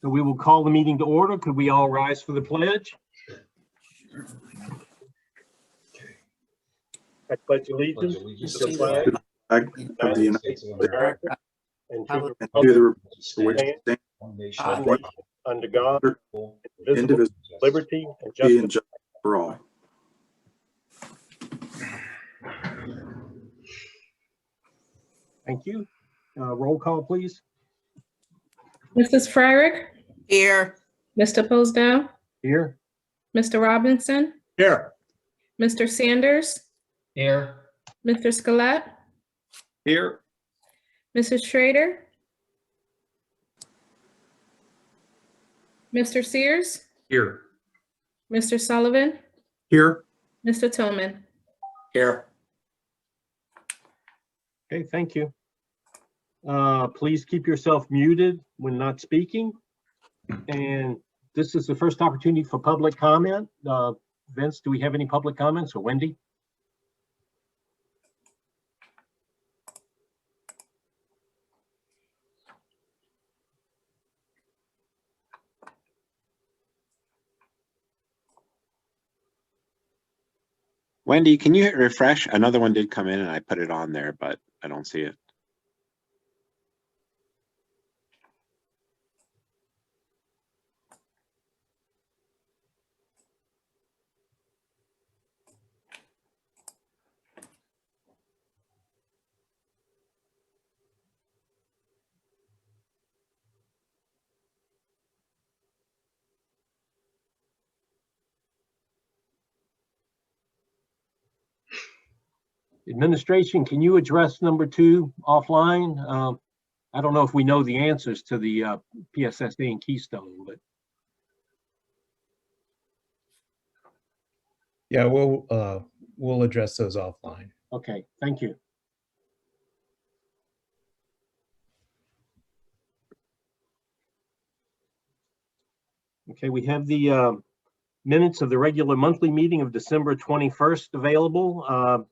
So we will call the meeting to order. Could we all rise for the pledge? I pledge allegiance to the flag of the United States of America and to the and to the republic republic for which it stands, one nation, under God, indivisible, indivisible, liberty and and justice. justice for all. Thank you. Roll call, please. Mrs. Fryrick? Here. Mr. Posdell? Here. Mr. Robinson? Here. Mr. Sanders? Here. Mr. Scalette? Here. Mrs. Schrader? Mr. Sears? Here. Mr. Sullivan? Here. Mr. Tillman? Here. Okay, thank you. Please keep yourself muted when not speaking. And this is the first opportunity for public comment. Vince, do we have any public comments, or Wendy? Wendy, can you hit refresh? Another one did come in and I put it on there, but I don't see it. Administration, can you address number 2 offline? I don't know if we know the answers to the PSSA and Keystone, but Yeah, we'll address those offline. okay, thank you. Okay, we have the minutes of the regular monthly meeting of December 21st available.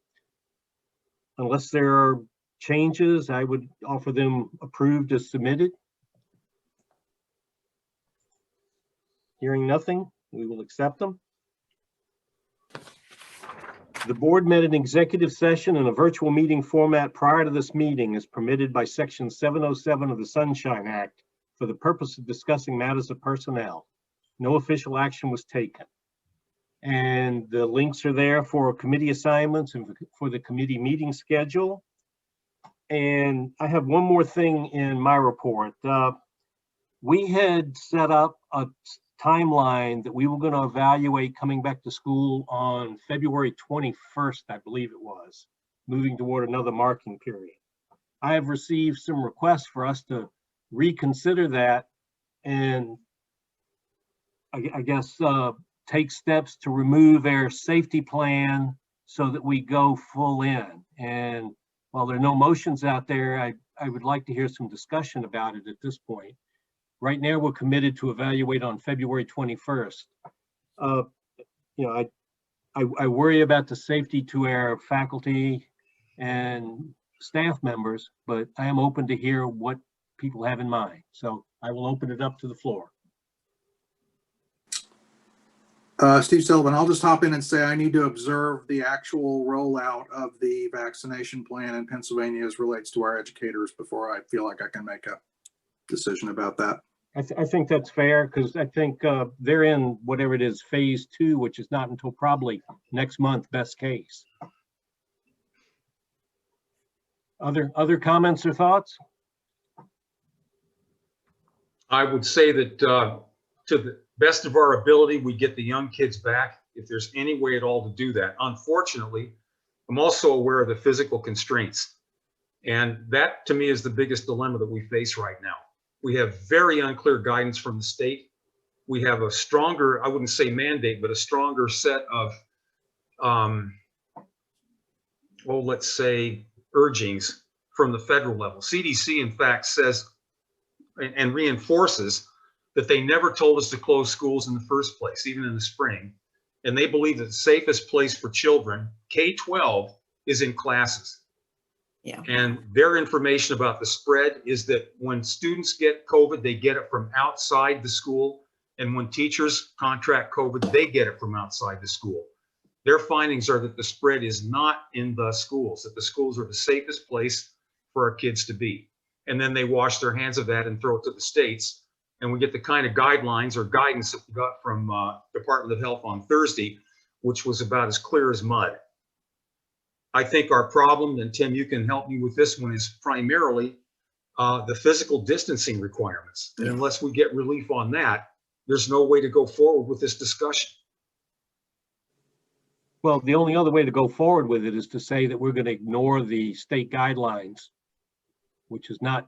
Unless there are changes, I would offer them approved as submitted. Hearing nothing, we will accept them. The board met an executive session in a virtual meeting format prior to this meeting as permitted by Section 707 of the Sunshine Act for the purpose of discussing matters of personnel. No official action was taken. And the links are there for committee assignments and for the committee meeting schedule. And I have one more thing in my report. We had set up a timeline that we were going to evaluate coming back to school on February 21st, I believe it was, moving toward another marking period. I have received some requests for us to reconsider that and I guess take steps to remove our safety plan so that we go full in. And while there are no motions out there, I would like to hear some discussion about it at this point. Right now, we're committed to evaluate on February 21st. You know, I worry about the safety to our faculty and staff members, but I am open to hear what people have in mind. So I will open it up to the floor. Steve Sullivan, I'll just hop in and say I need to observe the actual rollout of the vaccination plan in Pennsylvania as relates to our educators before I feel like I can make a decision about that. I think that's fair because I think they're in whatever it is, phase 2, which is not until probably next month, best case. Other comments or thoughts? I would say that to the best of our ability, we get the young kids back if there's any way at all to do that. Unfortunately, I'm also aware of the physical constraints. And that to me is the biggest dilemma that we face right now. We have very unclear guidance from the state. We have a stronger, I wouldn't say mandate, but a stronger set of, well, let's say urgings from the federal level. CDC, in fact, says and reinforces that they never told us to close schools in the first place, even in the spring. And they believe that the safest place for children, K-12, is in classes. Yeah. And their information about the spread is that when students get COVID, they get it from outside the school. And when teachers contract COVID, they get it from outside the school. Their findings are that the spread is not in the schools, that the schools are the safest place for our kids to be. And then they wash their hands of that and throw it to the states. And we get the kind of guidelines or guidance that we got from Department of Health on Thursday, which was about as clear as mud. I think our problem, and Tim, you can help me with this one, is primarily the physical distancing requirements. And unless we get relief on that, there's no way to go forward with this discussion. Well, the only other way to go forward with it is to say that we're going to ignore the state guidelines, which is not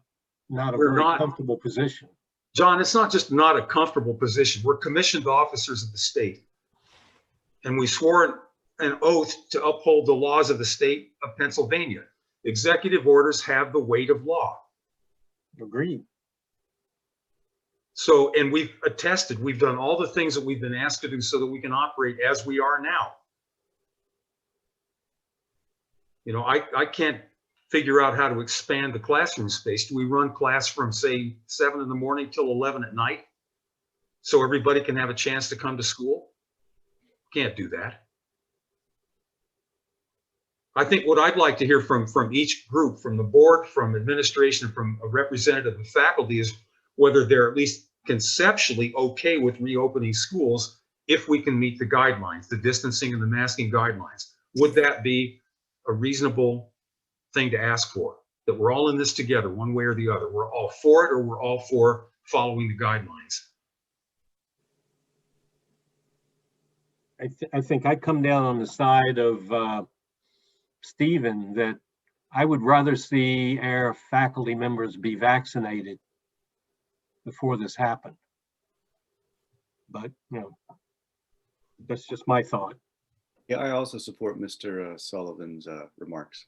a very comfortable position. John, it's not just not a comfortable position. We're commissioned officers of the state. And we swore an oath to uphold the laws of the state of Pennsylvania. Executive orders have the weight of law. Agreed. So, and we've attested, we've done all the things that we've been asked to do so that we can operate as we are now. You know, I can't figure out how to expand the classroom space. Do we run class from, say, 7 in the morning till 11 at night so everybody can have a chance to come to school? Can't do that. I think what I'd like to hear from each group, from the board, from administration, from a representative of faculty, is whether they're at least conceptually okay with reopening schools if we can meet the guidelines, the distancing and the masking guidelines. Would that be a reasonable thing to ask for? That we're all in this together, one way or the other. We're all for it, or we're all for following the guidelines. I think I come down on the side of Stephen, that I would rather see our faculty members be vaccinated before this happened. But, you know, that's just my thought. Yeah, I also support Mr. Sullivan's remarks.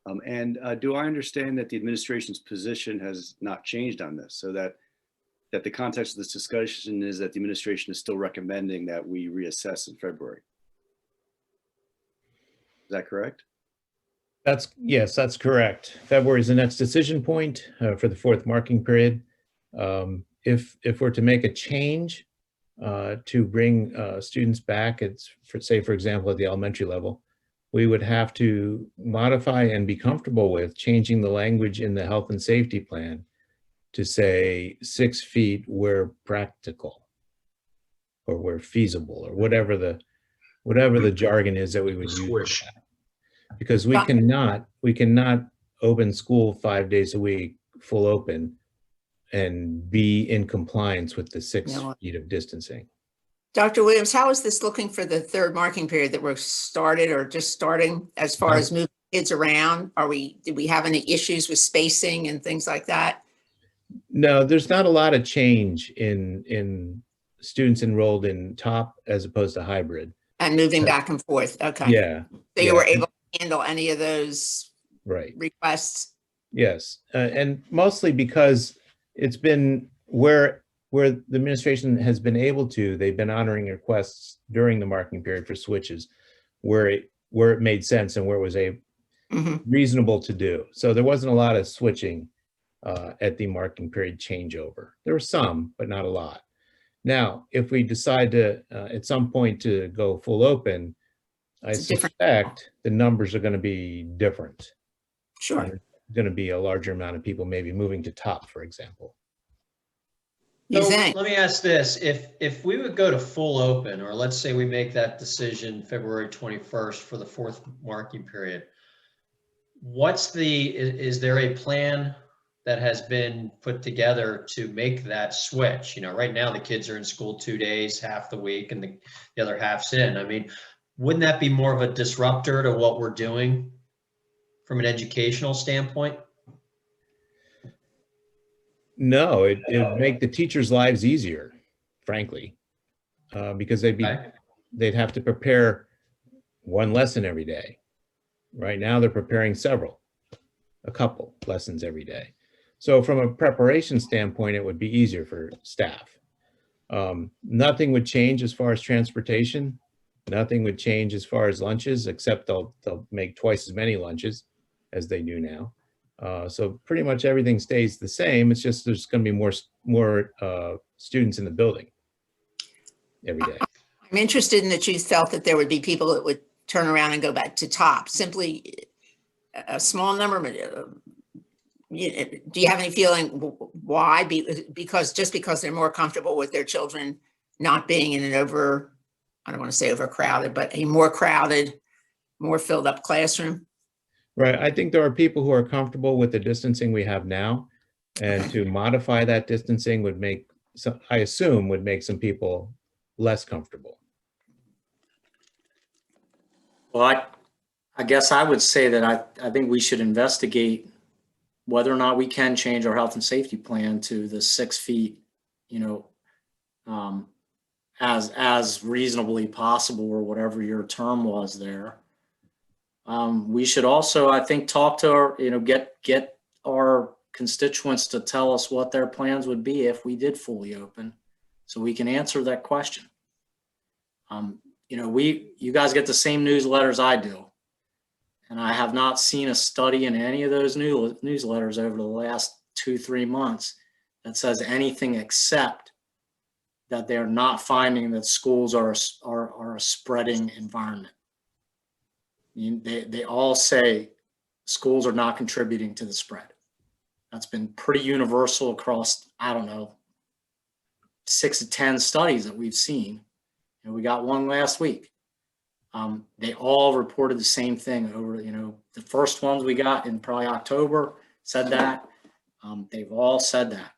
Do I understand that the administration's position has not changed on this, so that the context of this discussion is that the administration is still recommending that we reassess in February? Is that correct? Yes, that's correct. February is the next decision point for the fourth marking period. If we're to make a change to bring students back, it's for example, at the elementary level, we would have to modify and be comfortable with changing the language in the health and safety plan to say 6 feet where practical or where feasible, or whatever the jargon is that we would use for that. Because we cannot open school 5 days a week, full open, and be in compliance with the 6 feet of distancing. Dr. Williams, how is this looking for the third marking period that we're started or just starting, as far as moving kids around? Did we have any issues with spacing and things like that? No, there's not a lot of change in students enrolled in top as opposed to hybrid. And moving back and forth. Okay. Yeah. So you were able to handle any of those requests? Yes. And mostly because it's been where the administration has been able to, they've been honoring requests during the marking period for switches where it made sense and where it was reasonable to do. So there wasn't a lot of switching at the marking period changeover. There were some, but not a lot. Now, if we decide to, at some point, to go full open, I suspect the numbers are going to be different. Sure. There's going to be a larger amount of people maybe moving to top, for example. You So think? let me ask this: if we would go to full open, or let's say we make that decision February 21st for the fourth marking period, is there a plan that has been put together to make that switch? You know, right now the kids are in school 2 days, half the week, and the other half's in. I mean, wouldn't that be more of a disruptor to what we're doing from an educational standpoint? No, it would make the teachers' lives easier, frankly, because they'd have to prepare one lesson every day. Right now they're preparing a couple lessons every day. So from a preparation standpoint, it would be easier for staff. Nothing would change as far as transportation. Nothing would change as far as lunches, except they'll make twice as many lunches. as they do now. So pretty much everything stays the same. It's just there's going to be more students in the building every day. I'm interested in that you felt that there would be people that would turn around and go back to top. Simply a small number. Do you have any feeling why? Because they're more comfortable with their children not being in an I don't want to say overcrowded, but a more crowded, more filled up classroom? Right. I think there are people who are comfortable with the distancing we have now, and to modify that distancing would make, I assume, would make some people less comfortable. Well, I guess I would say that I think we should investigate whether or not we can change our health and safety plan to the 6 feet, as reasonably possible, or whatever your term was there. We should also, I think, talk to our, get our constituents to tell us what their plans would be if we did fully open, so we can answer that question. You guys get the same newsletters I do, and I have not seen a study in any of those newsletters over the last 2-3 months that says anything except that they're not finding that schools are a spreading environment. They all say schools are not contributing to the spread. That's been pretty universal across, I don't know, 6 to 10 studies that we've seen. And we got one last week. They all reported the same thing over, the first ones we got in probably October said that. They've all said that.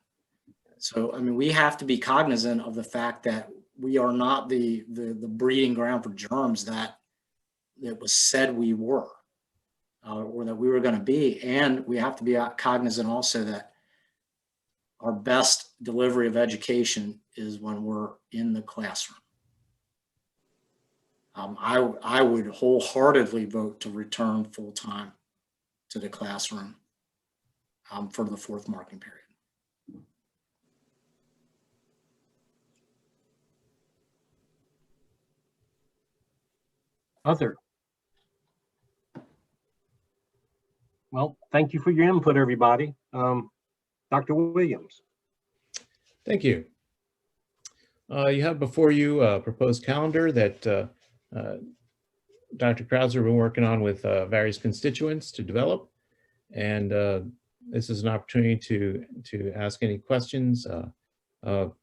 So, we have to be cognizant of the fact that we are not the breeding ground for germs that it was said we were, or that we were going to be. And we have to be cognizant also that our best delivery of education is when we're in the classroom. I would wholeheartedly vote to return full-time to the classroom for the 4th marking period. Other. Well, thank you for your input, everybody. Dr. Williams. Thank you. You have before you a proposed calendar that Dr. Krauser has been working on with various constituents to develop. And this is an opportunity to ask any questions of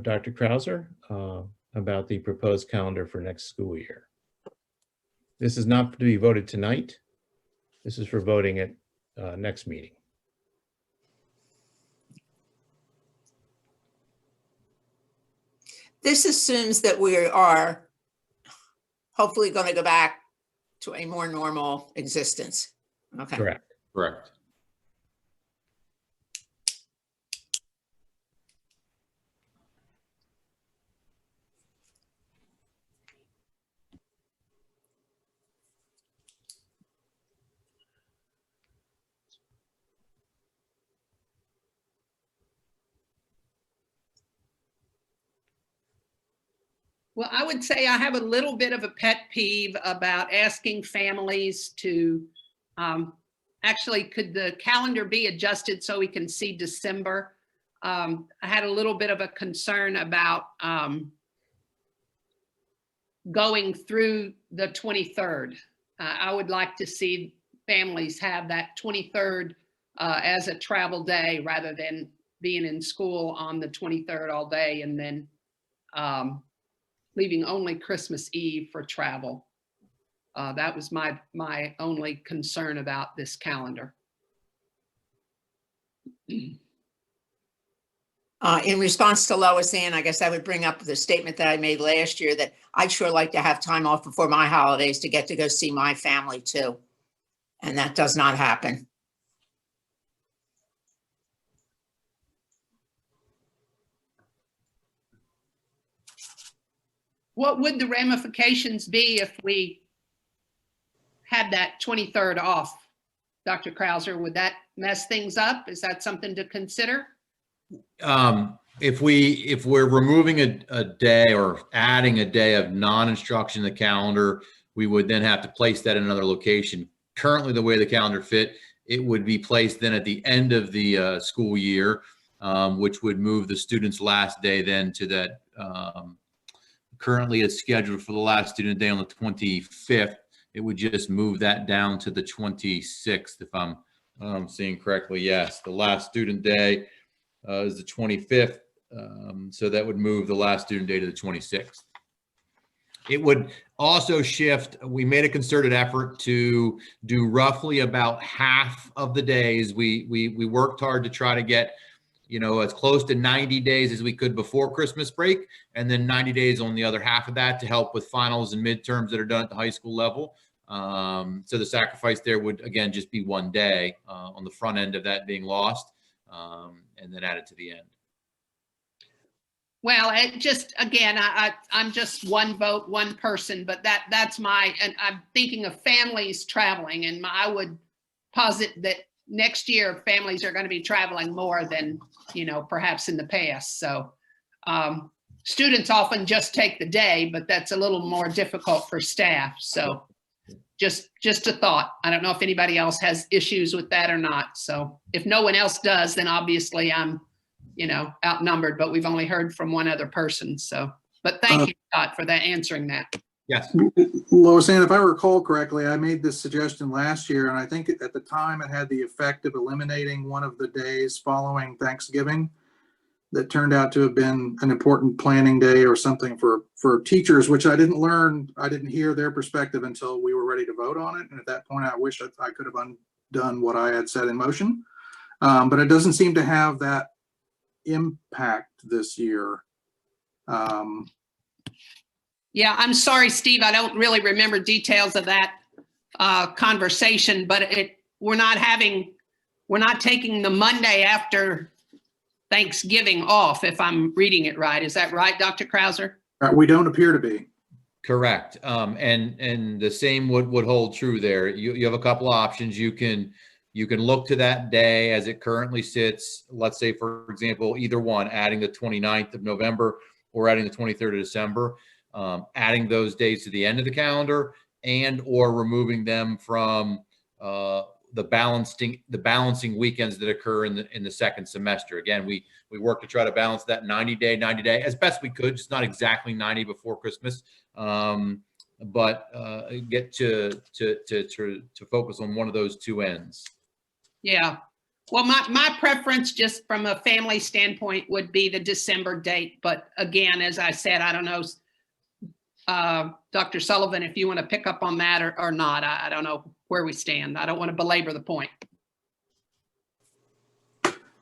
Dr. Krauser about the proposed calendar for next school year. This is not to be voted tonight. This is for voting at next meeting. This assumes that we are hopefully going to go back to a more normal existence. Okay. Correct. Correct. Well, I would say I have a little bit of a pet peeve about asking families to, actually, could the calendar be adjusted so we can see December? I had a little bit of a concern about going through the 23rd. I would like to see families have that 23rd as a travel day rather than being in school on the 23rd all day and then leaving only Christmas Eve for travel. That was my only concern about this calendar. In response to Lois Ann, I guess I would bring up the statement that I made last year that I'd sure like to have time off before my holidays to get to go see my family too. And that does not happen. What would the ramifications be if we had that 23rd off, Dr. Krauser? Would that mess things up? Is that something to consider? If we're removing a day or adding a day of non-instruction in the calendar, we would then have to place that in another location, currently the way the calendar fit, it would be placed then at the end of the school year, which would move the student's last day then to that, currently it's scheduled for the last student day on the 25th. It would just move that down to the 26th, if I'm seeing correctly. Yes, the last student day is the 25th. So that would move the last student day to the 26th. It would also shift. We made a concerted effort to do roughly about half of the days. We worked hard to try to get, you know, as close to 90 days as we could before Christmas break, and then 90 days on the other half of that to help with finals and midterms that are done at the high school level. So the sacrifice there would, again, just be 1 day on the front end of that being lost, and then added to the end. Well, it just, again, I'm just one vote, one person, but that's my, and I'm thinking of families traveling, and I would posit that next year families are going to be traveling more than, you know, perhaps in the past. So students often just take the day, but that's a little more difficult for staff. So just a thought. I don't know if anybody else has issues with that or not. So if no one else does, then obviously I'm, you know, outnumbered, but we've only heard from one other person. So, but thank you, Scott, for that, answering that. Yes. Lois Ann, if I recall correctly, I made this suggestion last year, and I think at the time it had the effect of eliminating one of the days following Thanksgiving. That turned out to have been an important planning day or something for teachers, which I didn't hear their perspective until we were ready to vote on it. And at that point, I wish I could have undone what I had set in motion. But it doesn't seem to have that impact this year. Yeah, I'm sorry, Steve. I don't really remember details of that conversation, but we're not taking the Monday after Thanksgiving off, if I'm reading it right. Is that right, Dr. Krauser? We don't appear to be. Correct. And the same would hold true there. You have a couple of options. You can look to that day as it currently sits. Let's say, for example, either one, adding the 29th of November or adding the 23rd of December, adding those days to the end of the calendar, and or removing them from the balancing weekends that occur in the second semester. Again, we work to try to balance that 90 day as best we could, just not exactly 90 before Christmas, but get to focus on one of those two ends. Yeah. Well, my preference, just from a family standpoint, would be the December date. But again, as I said, I don't know, Dr. Sullivan, if you want to pick up on that or not. I don't know where we stand. I don't want to belabor the point.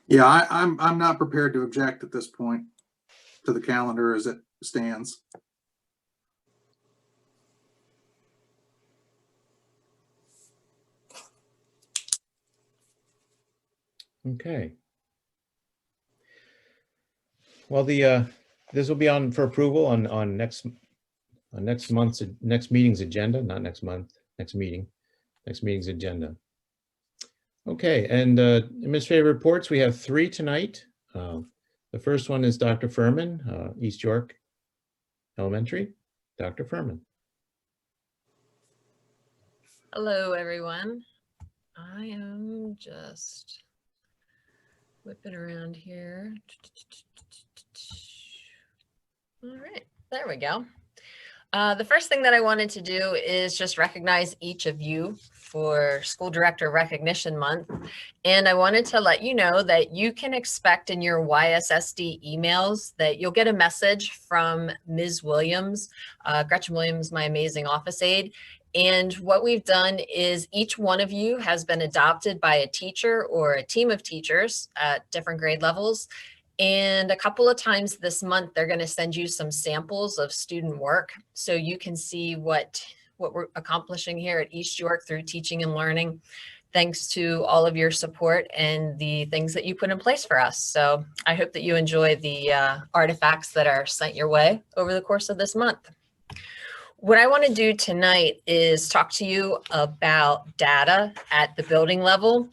Yeah, I'm not prepared to object at this point to the calendar as it stands. Okay. Well, this will be on for approval on next meeting's agenda, not next month, next meeting's agenda. Okay, and administrative reports, we have 3 tonight. The first one is Dr. Furman, East York Elementary. Dr. Furman. Hello, everyone. I am just whipping around here. All right, there we go. The first thing that I wanted to do is just recognize each of you for School Director Recognition Month. And I wanted to let you know that you can expect in your YSSD emails that you'll get a message from Ms. Williams, Gretchen Williams, my amazing office aide. And what we've done is each one of you has been adopted by a teacher or a team of teachers at different grade levels. And a couple of times this month, they're going to send you some samples of student work so you can see what we're accomplishing here at East York through teaching and learning, thanks to all of your support and the things that you put in place for us. So I hope that you enjoy the artifacts that are sent your way over the course of this month. What I want to do tonight is talk to you about data at the building level.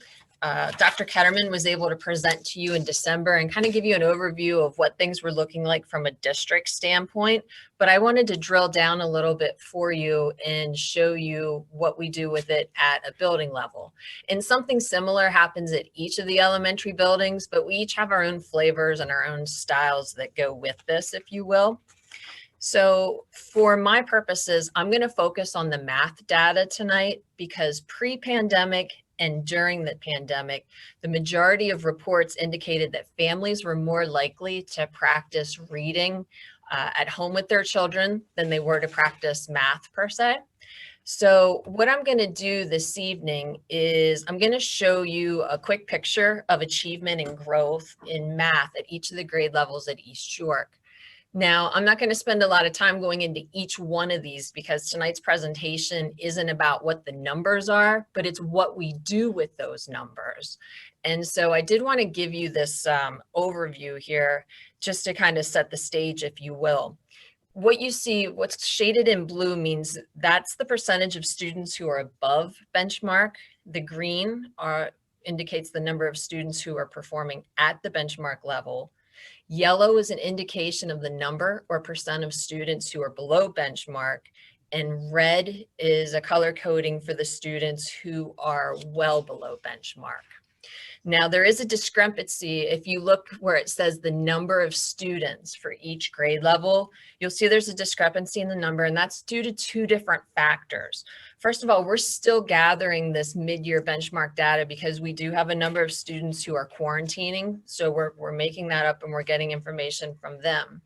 Dr. Ketterman was able to present to you in December and kind of give you an overview of what things were looking like from a district standpoint. But I wanted to drill down a little bit for you and show you what we do with it at a building level. And something similar happens at each of the elementary buildings, but we each have our own flavors and our own styles that go with this, if you will. So for my purposes, I'm going to focus on the math data tonight because pre-pandemic and during the pandemic, the majority of reports indicated that families were more likely to practice reading at home with their children than they were to practice math per se. So what I'm going to do this evening is I'm going to show you a quick picture of achievement and growth in math at each of the grade levels at East York. Now, I'm not going to spend a lot of time going into each one of these because tonight's presentation isn't about what the numbers are, but it's what we do with those numbers. And so I did want to give you this overview here just to kind of set the stage, if you will. What you see, what's shaded in blue means that's the percentage of students who are above benchmark. The green indicates the number of students who are performing at the benchmark level. Yellow is an indication of the number or percent of students who are below benchmark, and red is a color coding for the students who are well below benchmark. Now, there is a discrepancy. If you look where it says the number of students for each grade level, you'll see there's a discrepancy in the number, and that's due to two different factors. First of all, we're still gathering this mid-year benchmark data because we do have a number of students who are quarantining. So we're making that up and we're getting information from them.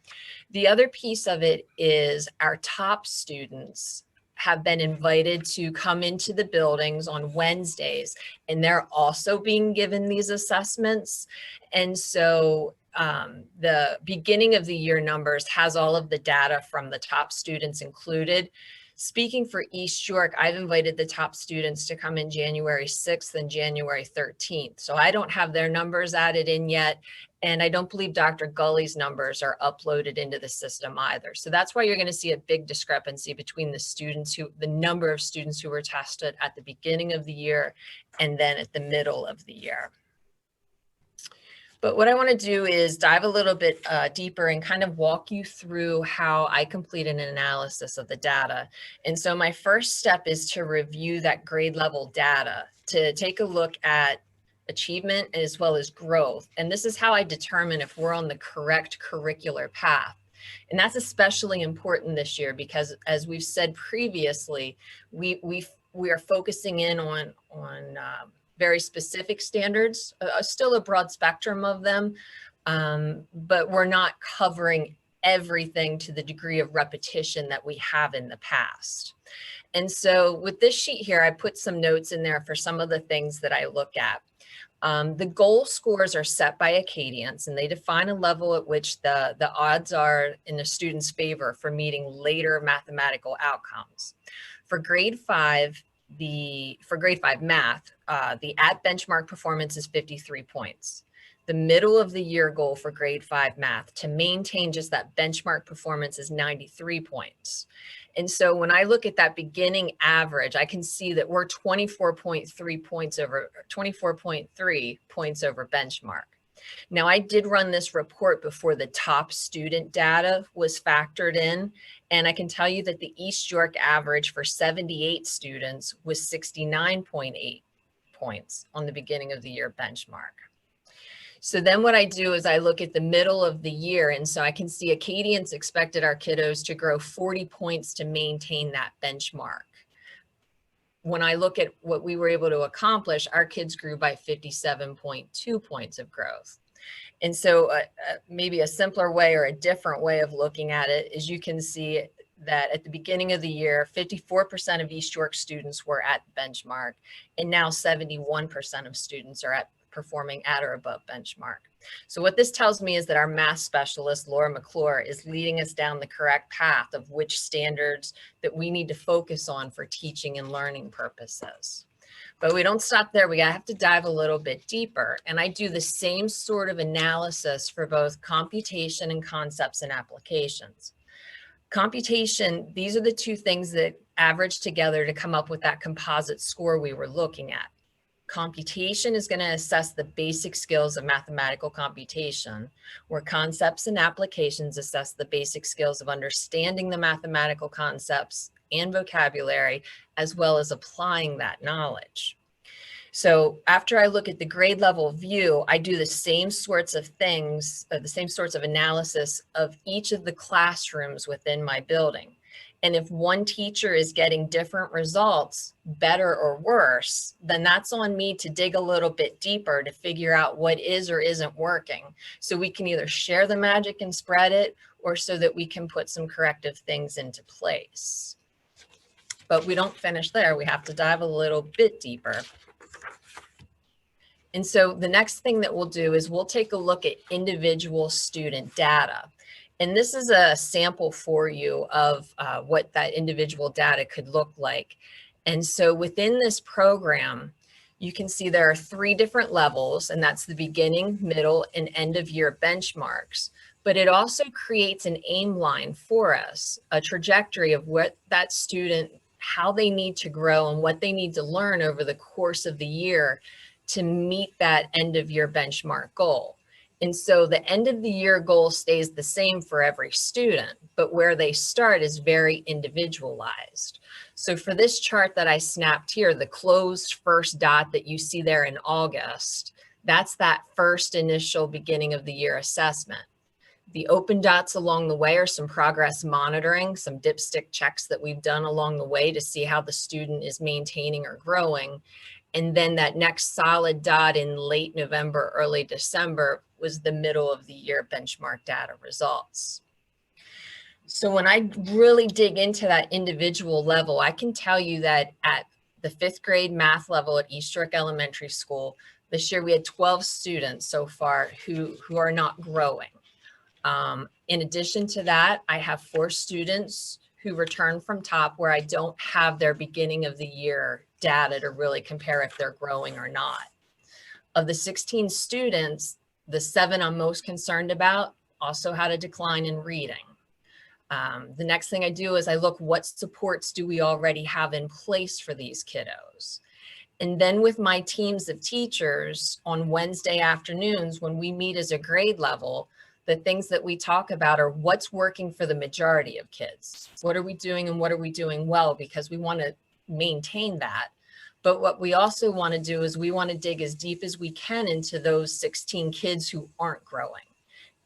The other piece of it is our top students have been invited to come into the buildings on Wednesdays, and they're also being given these assessments. And so the beginning of the year numbers has all of the data from the top students included. Speaking for East York, I've invited the top students to come in January 6th and January 13th. So I don't have their numbers added in yet. And I don't believe Dr. Gully's numbers are uploaded into the system either. So that's why you're going to see a big discrepancy between the number of students who were tested at the beginning of the year and then at the middle of the year. But what I want to do is dive a little bit deeper and kind of walk you through how I complete an analysis of the data. And so my first step is to review that grade level data, to take a look at achievement as well as growth. And this is how I determine if we're on the correct curricular path. And that's especially important this year because, as we've said previously, we are focusing in on very specific standards, still a broad spectrum of them, but we're not covering everything to the degree of repetition that we have in the past. And so with this sheet here, I put some notes in there for some of the things that I look at. The goal scores are set by Acadians, and they define a level at which the odds are in a student's favor for meeting later mathematical outcomes. For grade 5 math, the at benchmark performance is 53 points. The middle of the year goal for grade 5 math to maintain just that benchmark performance is 93 points. And so when I look at that beginning average, I can see that we're 24.3 points over benchmark. Now, I did run this report before the top student data was factored in, and I can tell you that the East York average for 78 students was 69.8 points on the beginning of the year benchmark. So then what I do is I look at the middle of the year, and so I can see Acadians expected our kiddos to grow 40 points to maintain that benchmark. When I look at what we were able to accomplish, our kids grew by 57.2 points of growth. And so maybe a simpler way or a different way of looking at it is you can see that at the beginning of the year, 54% of East York students were at benchmark, and now 71% of students are performing at or above benchmark. So what this tells me is that our math specialist, Laura McClure, is leading us down the correct path of which standards that we need to focus on for teaching and learning purposes. But we don't stop there. We have to dive a little bit deeper. And I do the same sort of analysis for both computation and concepts and applications. Computation, these are the two things that average together to come up with that composite score we were looking at. Computation is going to assess the basic skills of mathematical computation, where concepts and applications assess the basic skills of understanding the mathematical concepts and vocabulary, as well as applying that knowledge. So after I look at the grade level view, I do the same sorts of things, the same sorts of analysis of each of the classrooms within my building. And if one teacher is getting different results, better or worse, then that's on me to dig a little bit deeper to figure out what is or isn't working. So we can either share the magic and spread it, or so that we can put some corrective things into place. But we don't finish there. We have to dive a little bit deeper. And so the next thing that we'll do is we'll take a look at individual student data. And this is a sample for you of what that individual data could look like. And so within this program, you can see there are 3 different levels, and that's the beginning, middle, and end of year benchmarks. But it also creates an aim line for us, a trajectory of what that student, how they need to grow and what they need to learn over the course of the year to meet that end of year benchmark goal. And so the end of the year goal stays the same for every student, but where they start is very individualized. So for this chart that I snapped here, the closed first dot that you see there in August, that's that first initial beginning of the year assessment. The open dots along the way are some progress monitoring, some dipstick checks that we've done along the way to see how the student is maintaining or growing. And then that next solid dot in late November, early December was the middle of the year benchmark data results. So when I really dig into that individual level, I can tell you that at the 5th grade math level at East York Elementary School, this year we had 12 students so far who are not growing. In addition to that, I have 4 students who return from top where I don't have their beginning of the year data to really compare if they're growing or not. Of the 16 students, the 7 I'm most concerned about also had a decline in reading. The next thing I do is I look, what supports do we already have in place for these kiddos? And then with my teams of teachers on Wednesday afternoons, when we meet as a grade level, the things that we talk about are what's working for the majority of kids. What are we doing and what are we doing well? Because we want to maintain that. But what we also want to do is we want to dig as deep as we can into those 16 kids who aren't growing.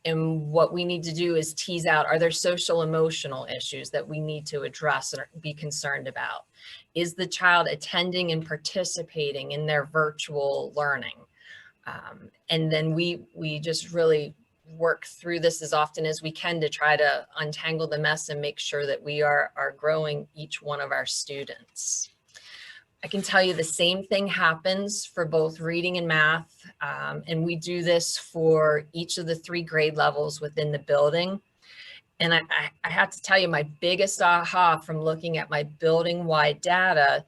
And what we need to do is tease out, are there social emotional issues that we need to address and be concerned about? Is the child attending and participating in their virtual learning? And then we just really work through this as often as we can to try to untangle the mess and make sure that we are growing each one of our students. I can tell you the same thing happens for both reading and math. And we do this for each of the 3 grade levels within the building. And I have to tell you, my biggest aha from looking at my building-wide data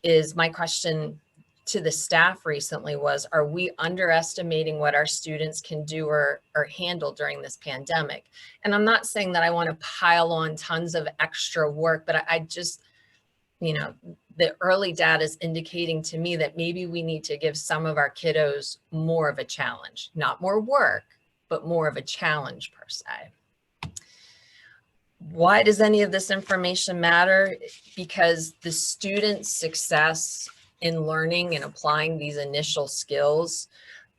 is my question to the staff recently was, are we underestimating what our students can do or handle during this pandemic? And I'm not saying that I want to pile on tons of extra work, but I just, you know, the early data is indicating to me that maybe we need to give some of our kiddos more of a challenge, not more work, but more of a challenge per se. Why does any of this information matter? Because the student's success in learning and applying these initial skills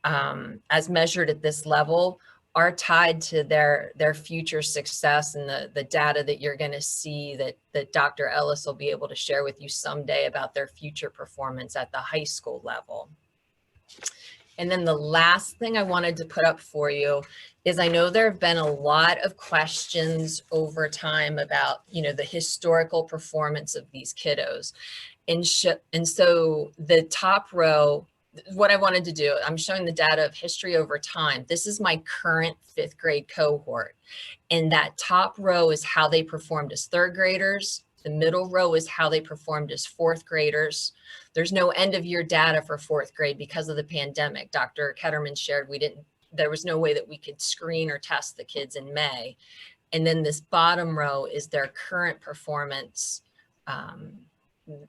as measured at this level are tied to their future success and the data that you're going to see that Dr. Ellis will be able to share with you someday about their future performance at the high school level. And then the last thing I wanted to put up for you is I know there have been a lot of questions over time about, you know, the historical performance of these kiddos. And so the top row, what I wanted to do, I'm showing the data of history over time. This is my current 5th grade cohort. And that top row is how they performed as 3rd graders. The middle row is how they performed as 4th graders. There's no end of year data for 4th grade because of the pandemic. Dr. Ketterman shared there was no way that we could screen or test the kids in May. And then this bottom row is their current performance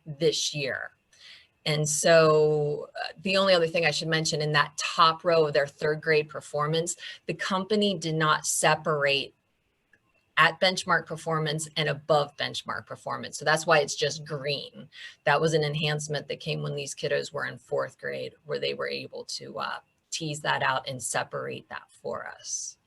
this year. And so the only other thing I should mention in that top row of their third grade performance, the company did not separate at benchmark performance and above benchmark performance. So that's why it's just green. That was an enhancement that came when these kiddos were in fourth grade, where they were able to tease that out and separate that for us.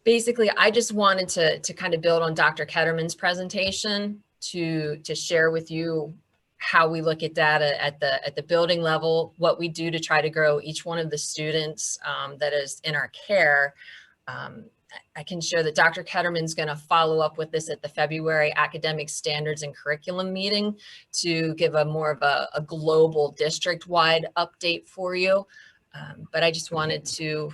Basically, I just wanted to kind of build on Dr. Ketterman's presentation to share with you how we look at data at the building level, what we do to try to grow each one of the students that is in our care. I can share that Dr. Ketterman's going to follow up with this at the February Academic Standards and Curriculum meeting to give a more of a global district-wide update for you. But I just wanted to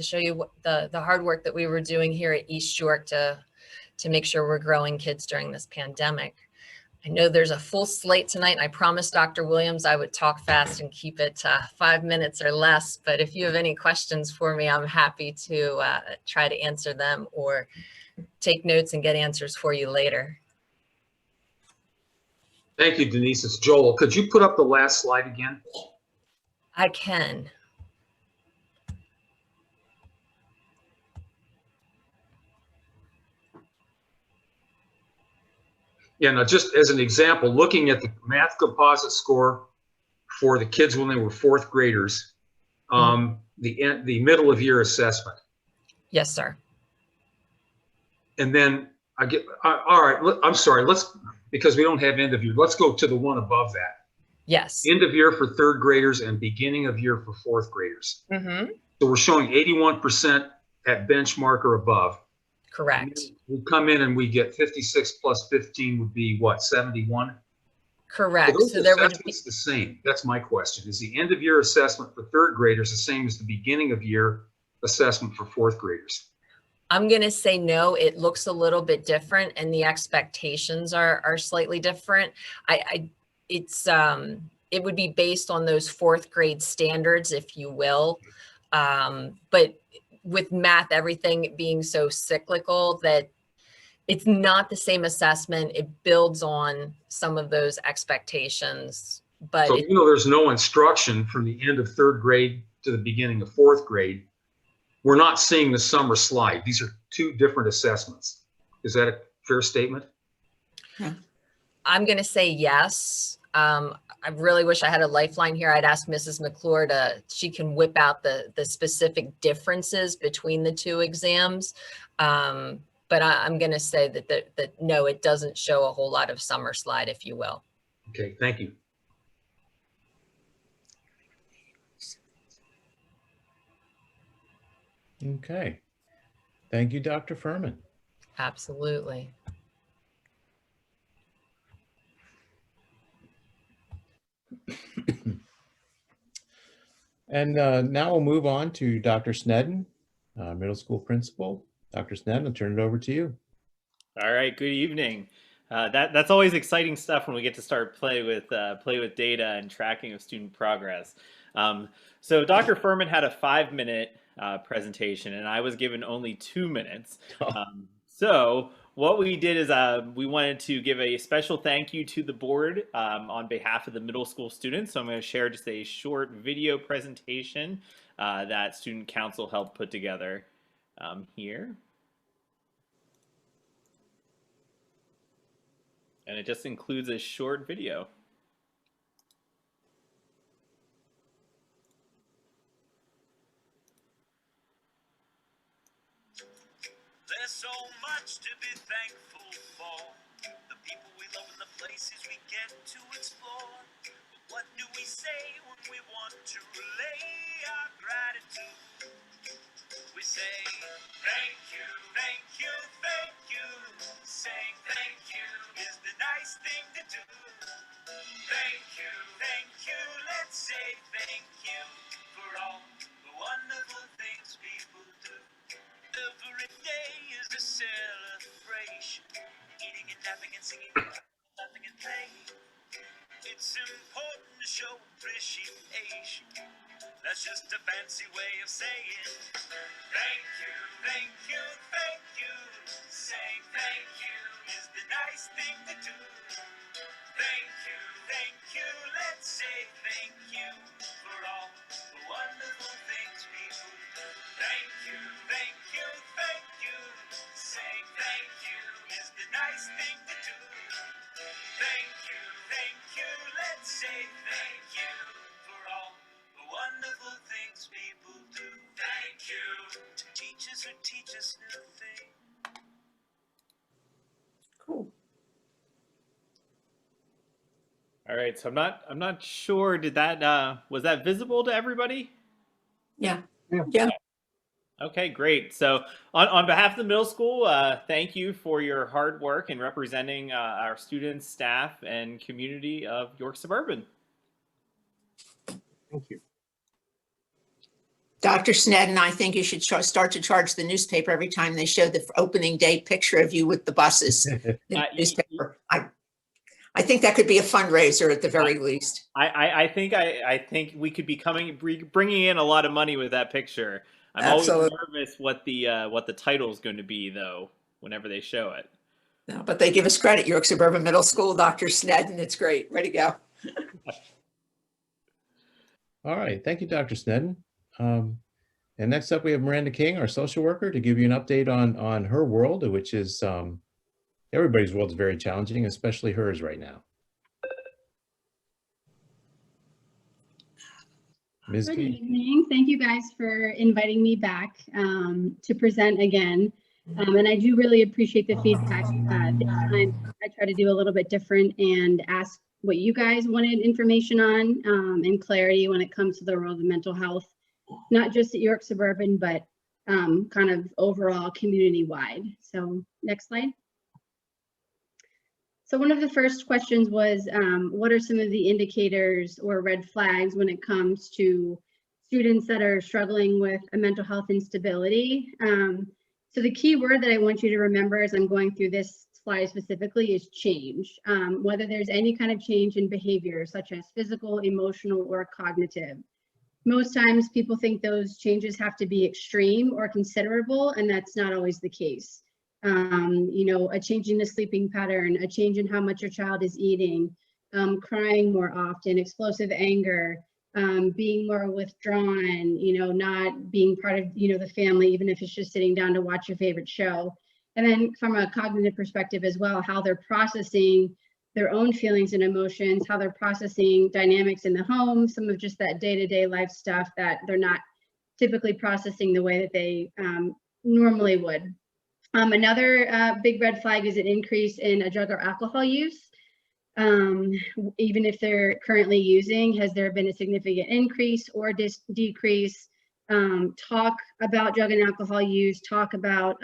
show you what the hard work that we were doing here at East York to make sure we're growing kids during this pandemic. I know there's a full slate tonight, and I promised Dr. Williams I would talk fast and keep it 5 minutes or less. But if you have any questions for me, I'm happy to try to answer them or take notes and get answers for you later. Thank you, Denise. It's Joel. Could you put up the last slide again? I can. Yeah, now just as an example, looking at the math composite score for the kids when they were fourth graders, the middle of year assessment. Yes, sir. And then all right, I'm sorry, because we don't have end of year, let's go to the one above that. Yes. End of year for third graders and beginning of year for fourth graders. Mm-hmm. So we're showing 81% at benchmark or above. Correct. We come in and we get 56 plus 15 would be what, 71? Correct. So there would be the same. That's my question. Is the end of year assessment for third graders the same as the beginning of year assessment for fourth graders? I'm going to say no. It looks a little bit different, and the expectations are slightly different. It would be based on those fourth grade standards, if you will. But with math, everything being so cyclical that it's not the same assessment. It builds on some of those expectations. But so there's no instruction from the end of third grade to the beginning of fourth grade. We're not seeing the summer slide. These are two different assessments. Is that a fair statement? Yeah. I'm going to say yes. I really wish I had a lifeline here. I'd ask Mrs. McClure she can whip out the specific differences between the two exams. But I'm going to say that no, it doesn't show a whole lot of summer slide, if you will. Okay, thank you. Okay. Thank you, Dr. Furman. Absolutely. And now we'll move on to Dr. Sneddon, middle school principal. Dr. Sneddon, I'll turn it over to you. All right, good evening. That's always exciting stuff when we get to start play with data and tracking of student progress. So Dr. Furman had a 5-minute presentation, and I was given only 2 minutes. So what we did is we wanted to give a special thank you to the board on behalf of the middle school students. So I'm going to share just a short video presentation that Student Council helped put together here. And it just includes a short video. There's so much to be thankful for. The people we love and the places we get to explore. But what do we say when we want to relay our gratitude? We say, thank you, thank you, thank you. Saying thank you is the nice thing to do. Thank you, let's say thank you for all the wonderful things people do. Every day is a celebration, eating and laughing and singing, laughing and playing. It's important to show appreciation. That's just a fancy way of saying thank you, thank you, thank you. Saying thank you is the nice thing to do. Thank thank you for all the wonderful things people do. Thank you to teachers who teach us new things. Cool. All right, so I'm not sure, did that, was that visible to everybody? Yeah. Yeah. Yeah. Okay, great. So on behalf of the middle school, thank you for your hard work in representing our students, staff, and community of York Suburban. Thank you. Dr. Sneddon, I think you should start to charge the newspaper every time they show the opening day picture of you with the buses. In the newspaper. I think that could be a fundraiser at the very least. I think we could be bringing in a lot of money with that picture. I'm Absolutely. always nervous what the title is going to be though, whenever they show it. No, but they give us credit, York Suburban Middle School, Dr. Sneddon. It's great. Way to go. All right, thank you, Dr. Sneddon. And next up, we have Miranda King, our social worker, to give you an update on her world, which is everybody's world is very challenging, especially hers right now. Ms. Good King. evening. Thank you guys for inviting me back to present again. And I do really appreciate the feedback. This time I try to do a little bit different and ask what you guys wanted information on and clarity when it comes to the world of mental health, not just at York Suburban, but kind of overall community wide. So next slide. So one of the first questions was, what are some of the indicators or red flags when it comes to students that are struggling with a mental health instability? So the key word that I want you to remember as I'm going through this slide specifically is change. Whether there's any kind of change in behavior, such as physical, emotional, or cognitive. Most times people think those changes have to be extreme or considerable, and that's not always the case. You know, a change in the sleeping pattern, a change in how much your child is eating, crying more often, explosive anger, being more withdrawn, you know, not being part of, you know, the family, even if it's just sitting down to watch your favorite show. And then from a cognitive perspective as well, how they're processing their own feelings and emotions, how they're processing dynamics in the home, some of just that day-to-day life stuff that they're not typically processing the way that they normally would. Another big red flag is an increase in drug or alcohol use. Even if they're currently using, has there been a significant increase or decrease? Talk about drug and alcohol use, talk about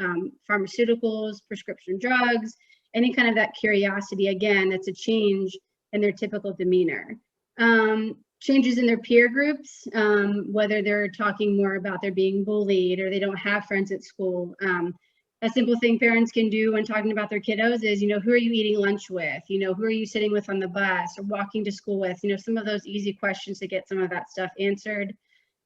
pharmaceuticals, prescription drugs, any kind of that curiosity. Again, that's a change in their typical demeanor. Changes in their peer groups, whether they're talking more about they're being bullied or they don't have friends at school. A simple thing parents can do when talking about their kiddos is, you know, who are you eating lunch with? You know, who are you sitting with on the bus or walking to school with? You know, some of those easy questions to get some of that stuff answered.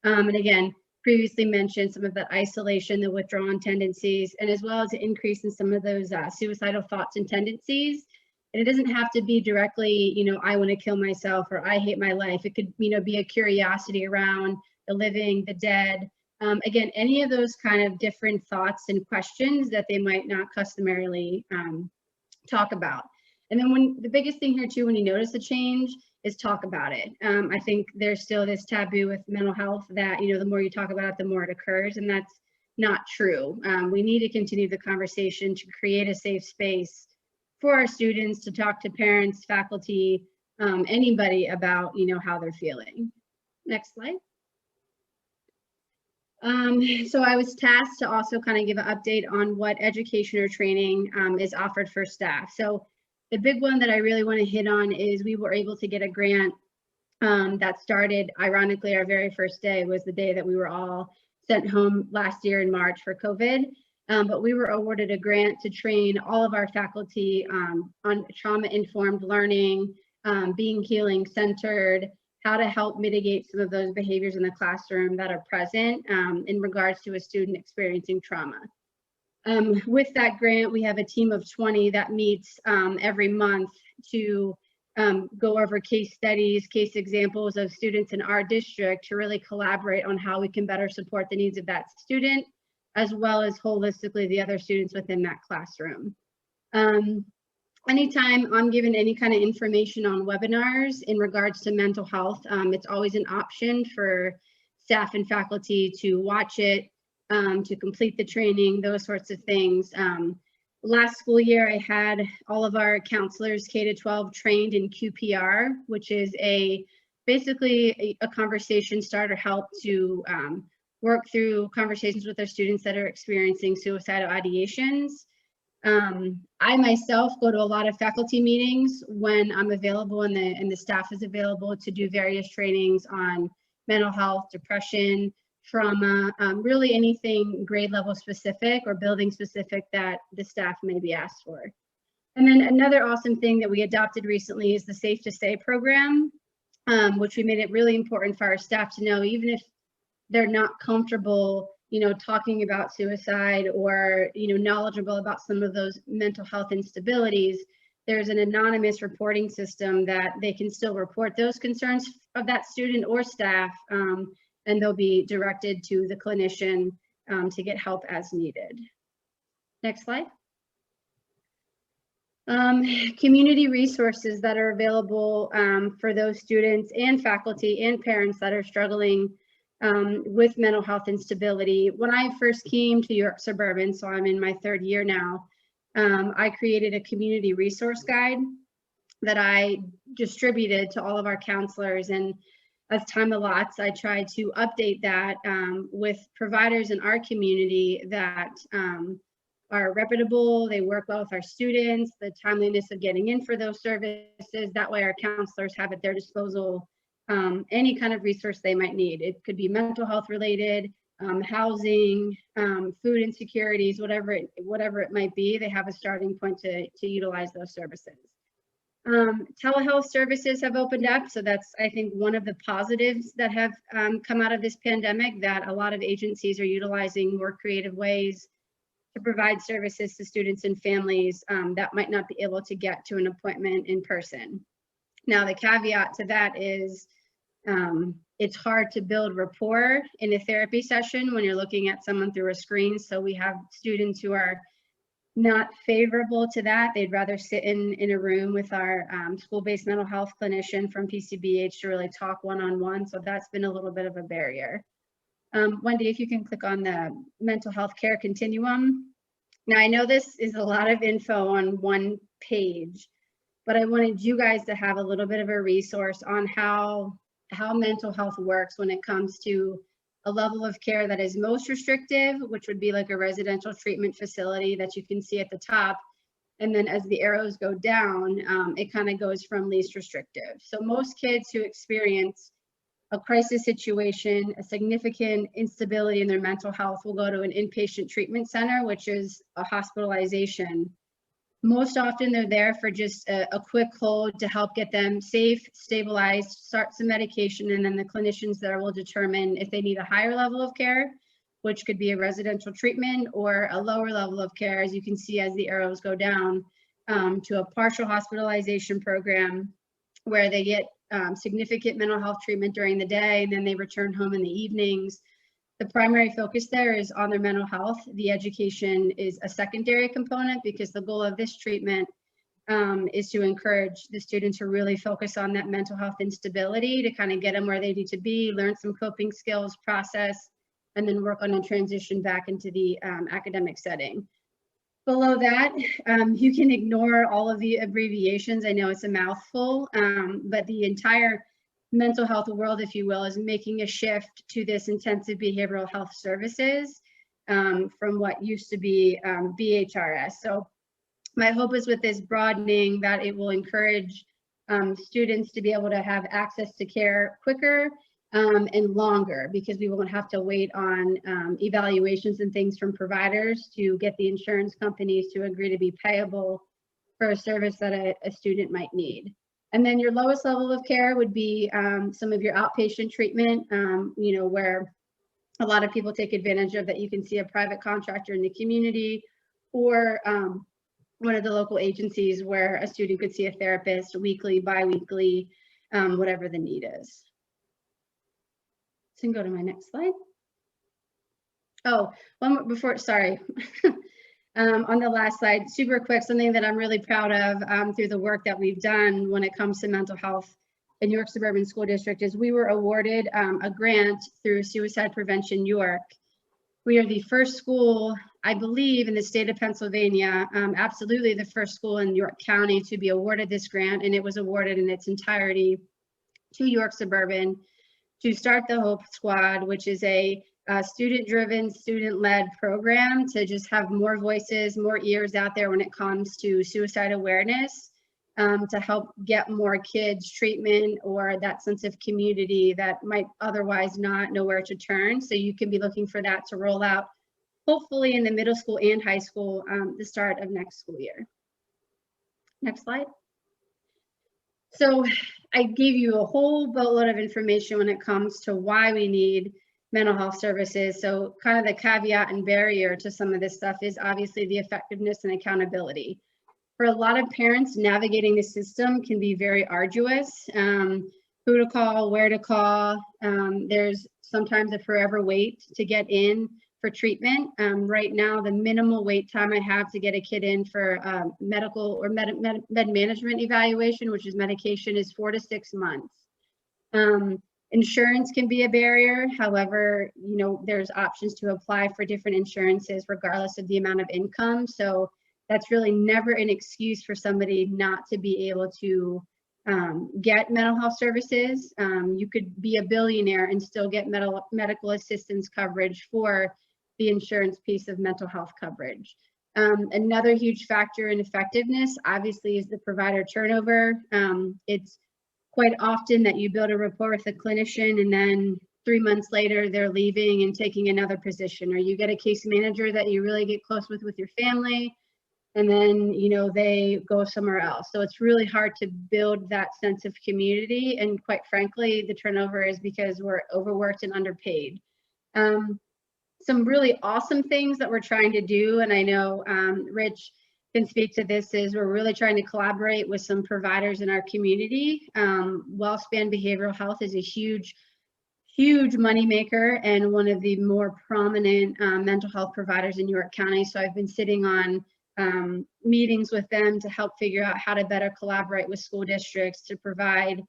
And again, previously mentioned some of that isolation, the withdrawn tendencies, and as well as an increase in some of those suicidal thoughts and tendencies. And it doesn't have to be directly, you know, I want to kill myself or I hate my life. It could, you know, be a curiosity around the living, the dead. Again, any of those kind of different thoughts and questions that they might not customarily talk about. And then when the biggest thing here too, when you notice a change, is talk about it. I think there's still this taboo with mental health that, you know, the more you talk about it, the more it occurs, and that's not true. We need to continue the conversation to create a safe space for our students to talk to parents, faculty, anybody about, you know, how they're feeling. Next slide. So I was tasked to also kind of give an update on what education or training is offered for staff. So the big one that I really want to hit on is we were able to get a grant that started, ironically, our very first day was the day that we were all sent home last year in March for COVID. But we were awarded a grant to train all of our faculty on trauma-informed learning, being healing centered, how to help mitigate some of those behaviors in the classroom that are present in regards to a student experiencing trauma. With that grant, we have a team of 20 that meets every month to go over case studies, case examples of students in our district to really collaborate on how we can better support the needs of that student, as well as holistically the other students within that classroom. anytime I'm given any kind of information on webinars in regards to mental health, it's always an option for staff and faculty to watch it, to complete the training, those sorts of things. Last school year, I had all of our counselors K-12 trained in QPR, which is basically a conversation starter help to work through conversations with our students that are experiencing suicidal ideations. I myself go to a lot of faculty meetings when I'm available and the staff is available to do various trainings on mental health, depression, trauma, really anything grade level specific or building specific that the staff may be asked for. And then another awesome thing that we adopted recently is the Safe to Say program, which we made it really important for our staff to know, even if they're not comfortable, talking about suicide or, knowledgeable about some of those mental health instabilities, there's an anonymous reporting system that they can still report those concerns of that student or staff, and they'll be directed to the clinician to get help as needed. Next slide. Community resources that are available for those students and faculty and parents that are struggling with mental health instability. When I first came to York Suburban, so I'm in my 3rd year now, I created a community resource guide that I distributed to all of our counselors, and as time allots, I try to update that with providers in our community that are reputable, they work well with our students, the timeliness of getting in for those services. That way our counselors have at their disposal any kind of resource they might need. It could be mental health related, housing, food insecurities, whatever it might be, they have a starting point to utilize those services. Telehealth services have opened up, so that's, I think, one of the positives that have come out of this pandemic, that a lot of agencies are utilizing more creative ways to provide services to students and families that might not be able to get to an appointment in person. Now, the caveat to that is it's hard to build rapport in a therapy session when you're looking at someone through a screen. So we have students who are not favorable to that. They'd rather sit in a room with our school-based mental health clinician from PCBH to really talk one-on-one. So that's been a little bit of a barrier. Wendy, if you can click on the mental health care continuum. Now, I know this is a lot of info on one page, but I wanted you guys to have a little bit of a resource on how mental health works when it comes to a level of care that is most restrictive, which would be like a residential treatment facility that you can see at the top. And then as the arrows go down, it kind of goes from least restrictive. So most kids who experience a crisis situation, a significant instability in their mental health, will go to an inpatient treatment center, which is a hospitalization. Most often they're there for just a quick hold to help get them safe, stabilized, start some medication, and then the clinicians there will determine if they need a higher level of care, which could be a residential treatment, or a lower level of care, as you can see as the arrows go down, to a partial hospitalization program where they get significant mental health treatment during the day, and then they return home in the evenings. The primary focus there is on their mental health. The education is a secondary component, because the goal of this treatment is to encourage the students to really focus on that mental health instability, to kind of get them where they need to be, learn some coping skills, process, and then work on a transition back into the academic setting. Below that, you can ignore all of the abbreviations. I know it's a mouthful, but the entire mental health world, if you will, is making a shift to this intensive behavioral health services from what used to be BHRS. So my hope is with this broadening that it will encourage students to be able to have access to care quicker and longer, because we won't have to wait on evaluations and things from providers to get the insurance companies to agree to be payable for a service that a student might need. And then your lowest level of care would be some of your outpatient treatment, where a lot of people take advantage of that. You can see a private contractor in the community, or one of the local agencies where a student could see a therapist weekly, bi-weekly, whatever the need is. So you can go to my next slide. Oh, one more before, sorry. On the last slide, super quick, something that I'm really proud of through the work that we've done when it comes to mental health in York Suburban School District is we were awarded a grant through Suicide Prevention York. We are the first school, I believe, in the state of Pennsylvania, absolutely the first school in York County to be awarded this grant, and it was awarded in its entirety to York Suburban to start the Hope Squad, which is a student-driven, student-led program to just have more voices, more ears out there when it comes to suicide awareness, to help get more kids treatment or that sense of community that might otherwise not know where to turn. So you can be looking for that to roll out, hopefully in the middle school and high school, the start of next school year. Next slide. So I gave you a whole boatload of information when it comes to why we need mental health services. So kind of the caveat and barrier to some of this stuff is obviously the effectiveness and accountability. For a lot of parents, navigating the system can be very arduous. Who to call, where to call. There's sometimes a forever wait to get in for treatment. Right now, the minimal wait time I have to get a kid in for medical or med management evaluation, which is medication, is 4 to 6 months. Insurance can be a barrier. However, you know, there's options to apply for different insurances regardless of the amount of income. So that's really never an excuse for somebody not to be able to get mental health services. You could be a billionaire and still get medical assistance coverage for the insurance piece of mental health coverage. Another huge factor in effectiveness, obviously, is the provider turnover. It's quite often that you build a rapport with a clinician and then 3 months later they're leaving and taking another position, or you get a case manager that you really get close with your family, and then, you know, they go somewhere else. So it's really hard to build that sense of community. And quite frankly, the turnover is because we're overworked and underpaid. Some really awesome things that we're trying to do, and I know Rich can speak to this, is we're really trying to collaborate with some providers in our community. WellSpan Behavioral Health is a huge moneymaker and one of the more prominent mental health providers in York County. So I've been sitting on meetings with them to help figure out how to better collaborate with school districts to provide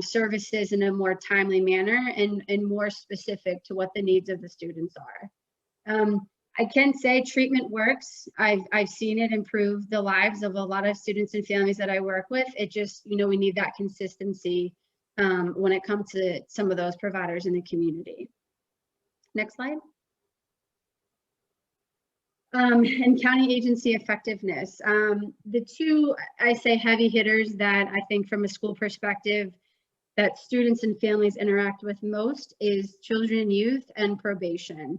services in a more timely manner and more specific to what the needs of the students are. I can say treatment works. I've seen it improve the lives of a lot of students and families that I work with. It just, you know, we need that consistency when it comes to some of those providers in the community. Next slide. And county agency effectiveness. The two, I say, heavy hitters that I think from a school perspective that students and families interact with most is children and youth and probation.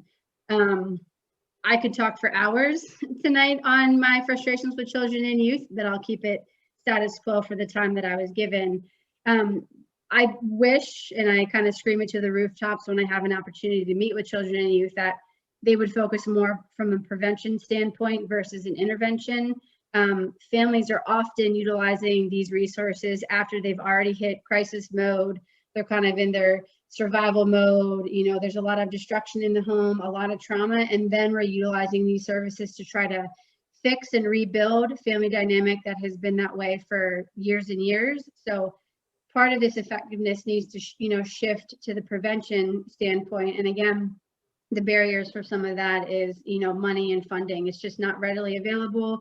I could talk for hours tonight on my frustrations with children and youth, but I'll keep it status quo for the time that I was given. I wish, and I kind of scream it to the rooftops when I have an opportunity to meet with children and youth, that they would focus more from a prevention standpoint versus an intervention. Families are often utilizing these resources after they've already hit crisis mode. They're kind of in their survival mode. You know, there's a lot of destruction in the home, a lot of trauma, and then we're utilizing these services to try to fix and rebuild family dynamic that has been that way for years and years. So part of this effectiveness needs to, you know, shift to the prevention standpoint. And again, the barriers for some of that is, you know, money and funding. It's just not readily available.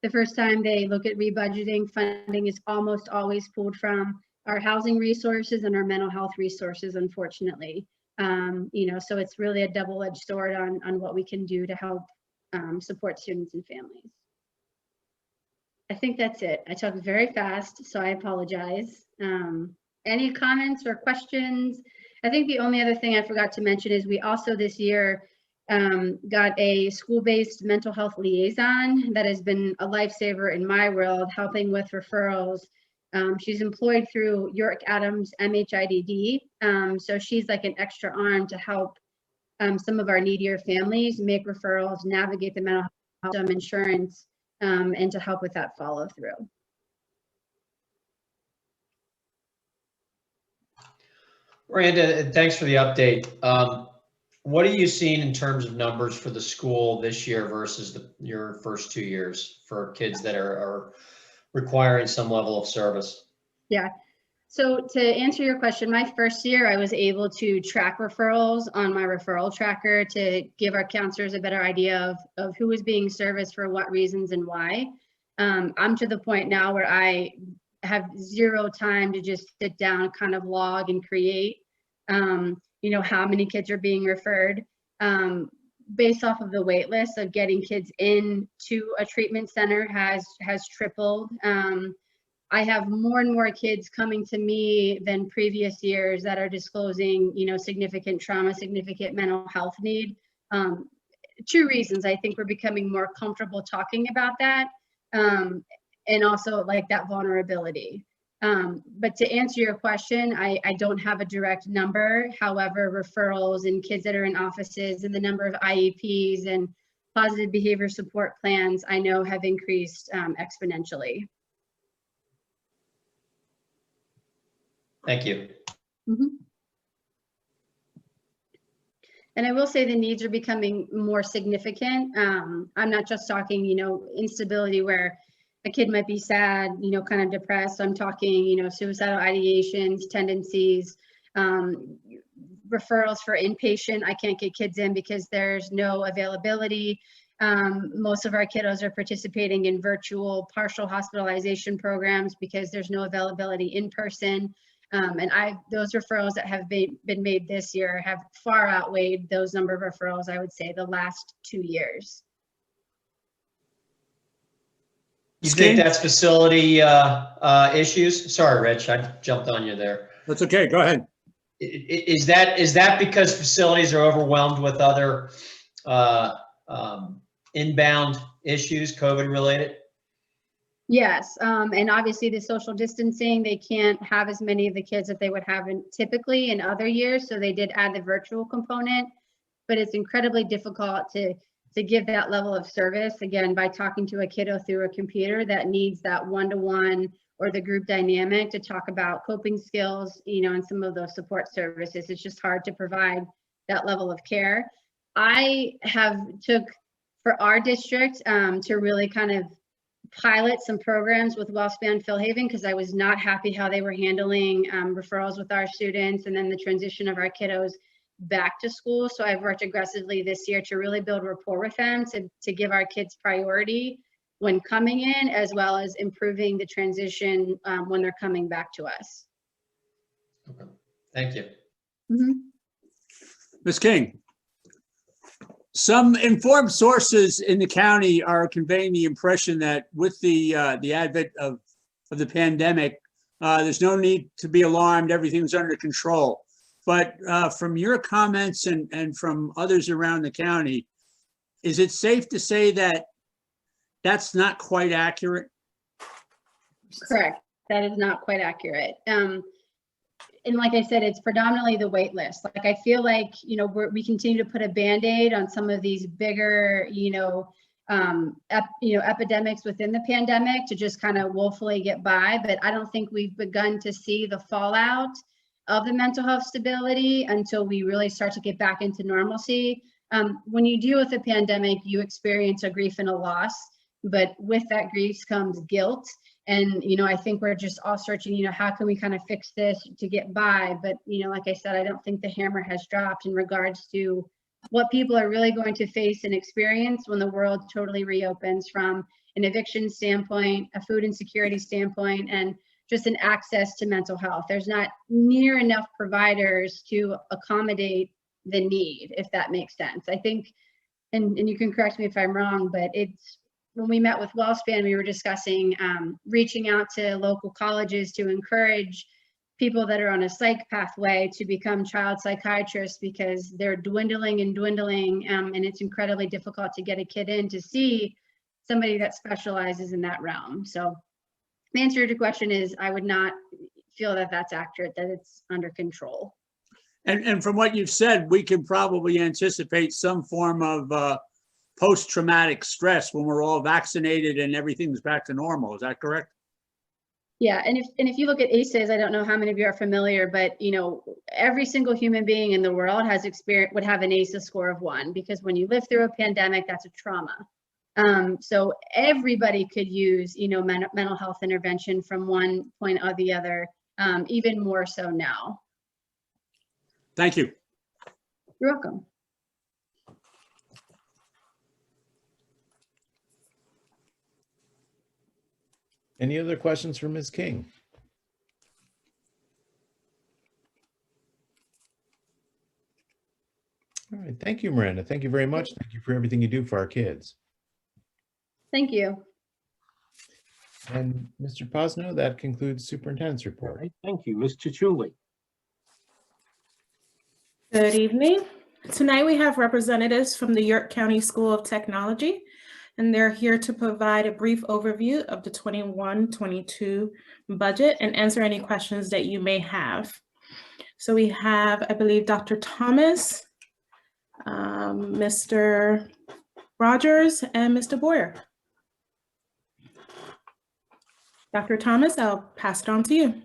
The first time they look at rebudgeting, funding is almost always pulled from our housing resources and our mental health resources, unfortunately. You know, so it's really a double-edged sword on what we can do to help support students and families. I think that's it. I talked very fast, so I apologize. Any comments or questions? I think the only other thing I forgot to mention is we also this year got a school-based mental health liaison that has been a lifesaver in my world, helping with referrals. She's employed through York Adams MHIDD, so she's like an extra arm to help some of our needier families make referrals, navigate the mental health insurance, and to help with that follow through. Miranda, thanks for the update. What are you seeing in terms of numbers for the school this year versus your first 2 years for kids that are requiring some level of service? Yeah. So to answer your question, my first year, I was able to track referrals on my referral tracker to give our counselors a better idea of who was being serviced for what reasons and why. I'm to the point now where I have zero time to just sit down, kind of log and create, how many kids are being referred. Based off of the wait list of getting kids into a treatment center has tripled. I have more and more kids coming to me than previous years that are disclosing, significant trauma, significant mental health need. 2 reasons. I think we're becoming more comfortable talking about that, and also like that vulnerability. But to answer your question, I don't have a direct number. However, referrals and kids that are in offices and the number of IEPs and positive behavior support plans, I know have increased exponentially. Thank you. And I will say the needs are becoming more significant. I'm not just talking, instability where a kid might be sad, kind of depressed. I'm talking, suicidal ideations, tendencies, referrals for inpatient. I can't get kids in because there's no availability. Most of our kiddos are participating in virtual partial hospitalization programs because there's no availability in person. And those referrals that have been made this year have far outweighed those number of referrals, I would say, the last 2 years. You think that's facility issues? Sorry, Rich, I jumped on you there. That's okay, go ahead. Is that because facilities are overwhelmed with other inbound issues, COVID related? Yes, and obviously the social distancing, they can't have as many of the kids that they would have typically in other years. So they did add the virtual component, but it's incredibly difficult to give that level of service, again, by talking to a kiddo through a computer that needs that one-to-one or the group dynamic to talk about coping skills, and some of those support services. It's just hard to provide that level of care. I have took for our district to really kind of pilot some programs with WellSpan Philhaven because I was not happy how they were handling referrals with our students and then the transition of our kiddos back to school. So I've worked aggressively this year to really build rapport with them, to give our kids priority when coming in, as well as improving the transition when they're coming back to us. Okay. Thank you. Ms. King. Some informed sources in the county are conveying the impression that with the advent of the pandemic, there's no need to be alarmed. Everything's under control. But from your comments and from others around the county, is it safe to say that that's not quite accurate? Correct. That is not quite accurate. And like I said, it's predominantly the wait list. Like, I feel like, we continue to put a Band-Aid on some of these bigger, epidemics within the pandemic to just kind of woefully get by. But I don't think we've begun to see the fallout of the mental health stability until we really start to get back into normalcy. When you deal with a pandemic, you experience a grief and a loss, but with that grief comes guilt. And, I think we're just all searching, how can we kind of fix this to get by? But, like I said, I don't think the hammer has dropped in regards to what people are really going to face and experience when the world totally reopens, from an eviction standpoint, a food insecurity standpoint, and just an access to mental health. There's not near enough providers to accommodate the need, if that makes sense. I think, and you can correct me if I'm wrong, but when we met with WellSpan, we were discussing reaching out to local colleges to encourage people that are on a psych pathway to become child psychiatrists, because they're dwindling and dwindling, and it's incredibly difficult to get a kid in to see somebody that specializes in that realm. So the answer to your question is, I would not feel that that's accurate, that it's under control. And from what you've said, we can probably anticipate some form of post-traumatic stress when we're all vaccinated and everything's back to normal. Is that correct? Yeah, and if you look at ACEs, I don't know how many of you are familiar, but you know, every single human being in the world has would have an ACEs score of 1, because when you live through a pandemic, that's a trauma. So everybody could use, you know, mental health intervention from one point or the other, even more so now. Thank you. You're welcome. Any other questions for Ms. King? All right, thank you, Miranda. Thank you very much. Thank you for everything you do for our kids. Thank you. And Mr. Posno, that concludes superintendent's report. All right, thank you. Ms. Chichuli. Good evening. Tonight we have representatives from the York County School of Technology, and they're here to provide a brief overview of the 21-22 budget and answer any questions that you may have. So we have, I believe, Dr. Thomas, Mr. Rogers, and Mr. Boyer. Dr. Thomas, I'll pass it on to you.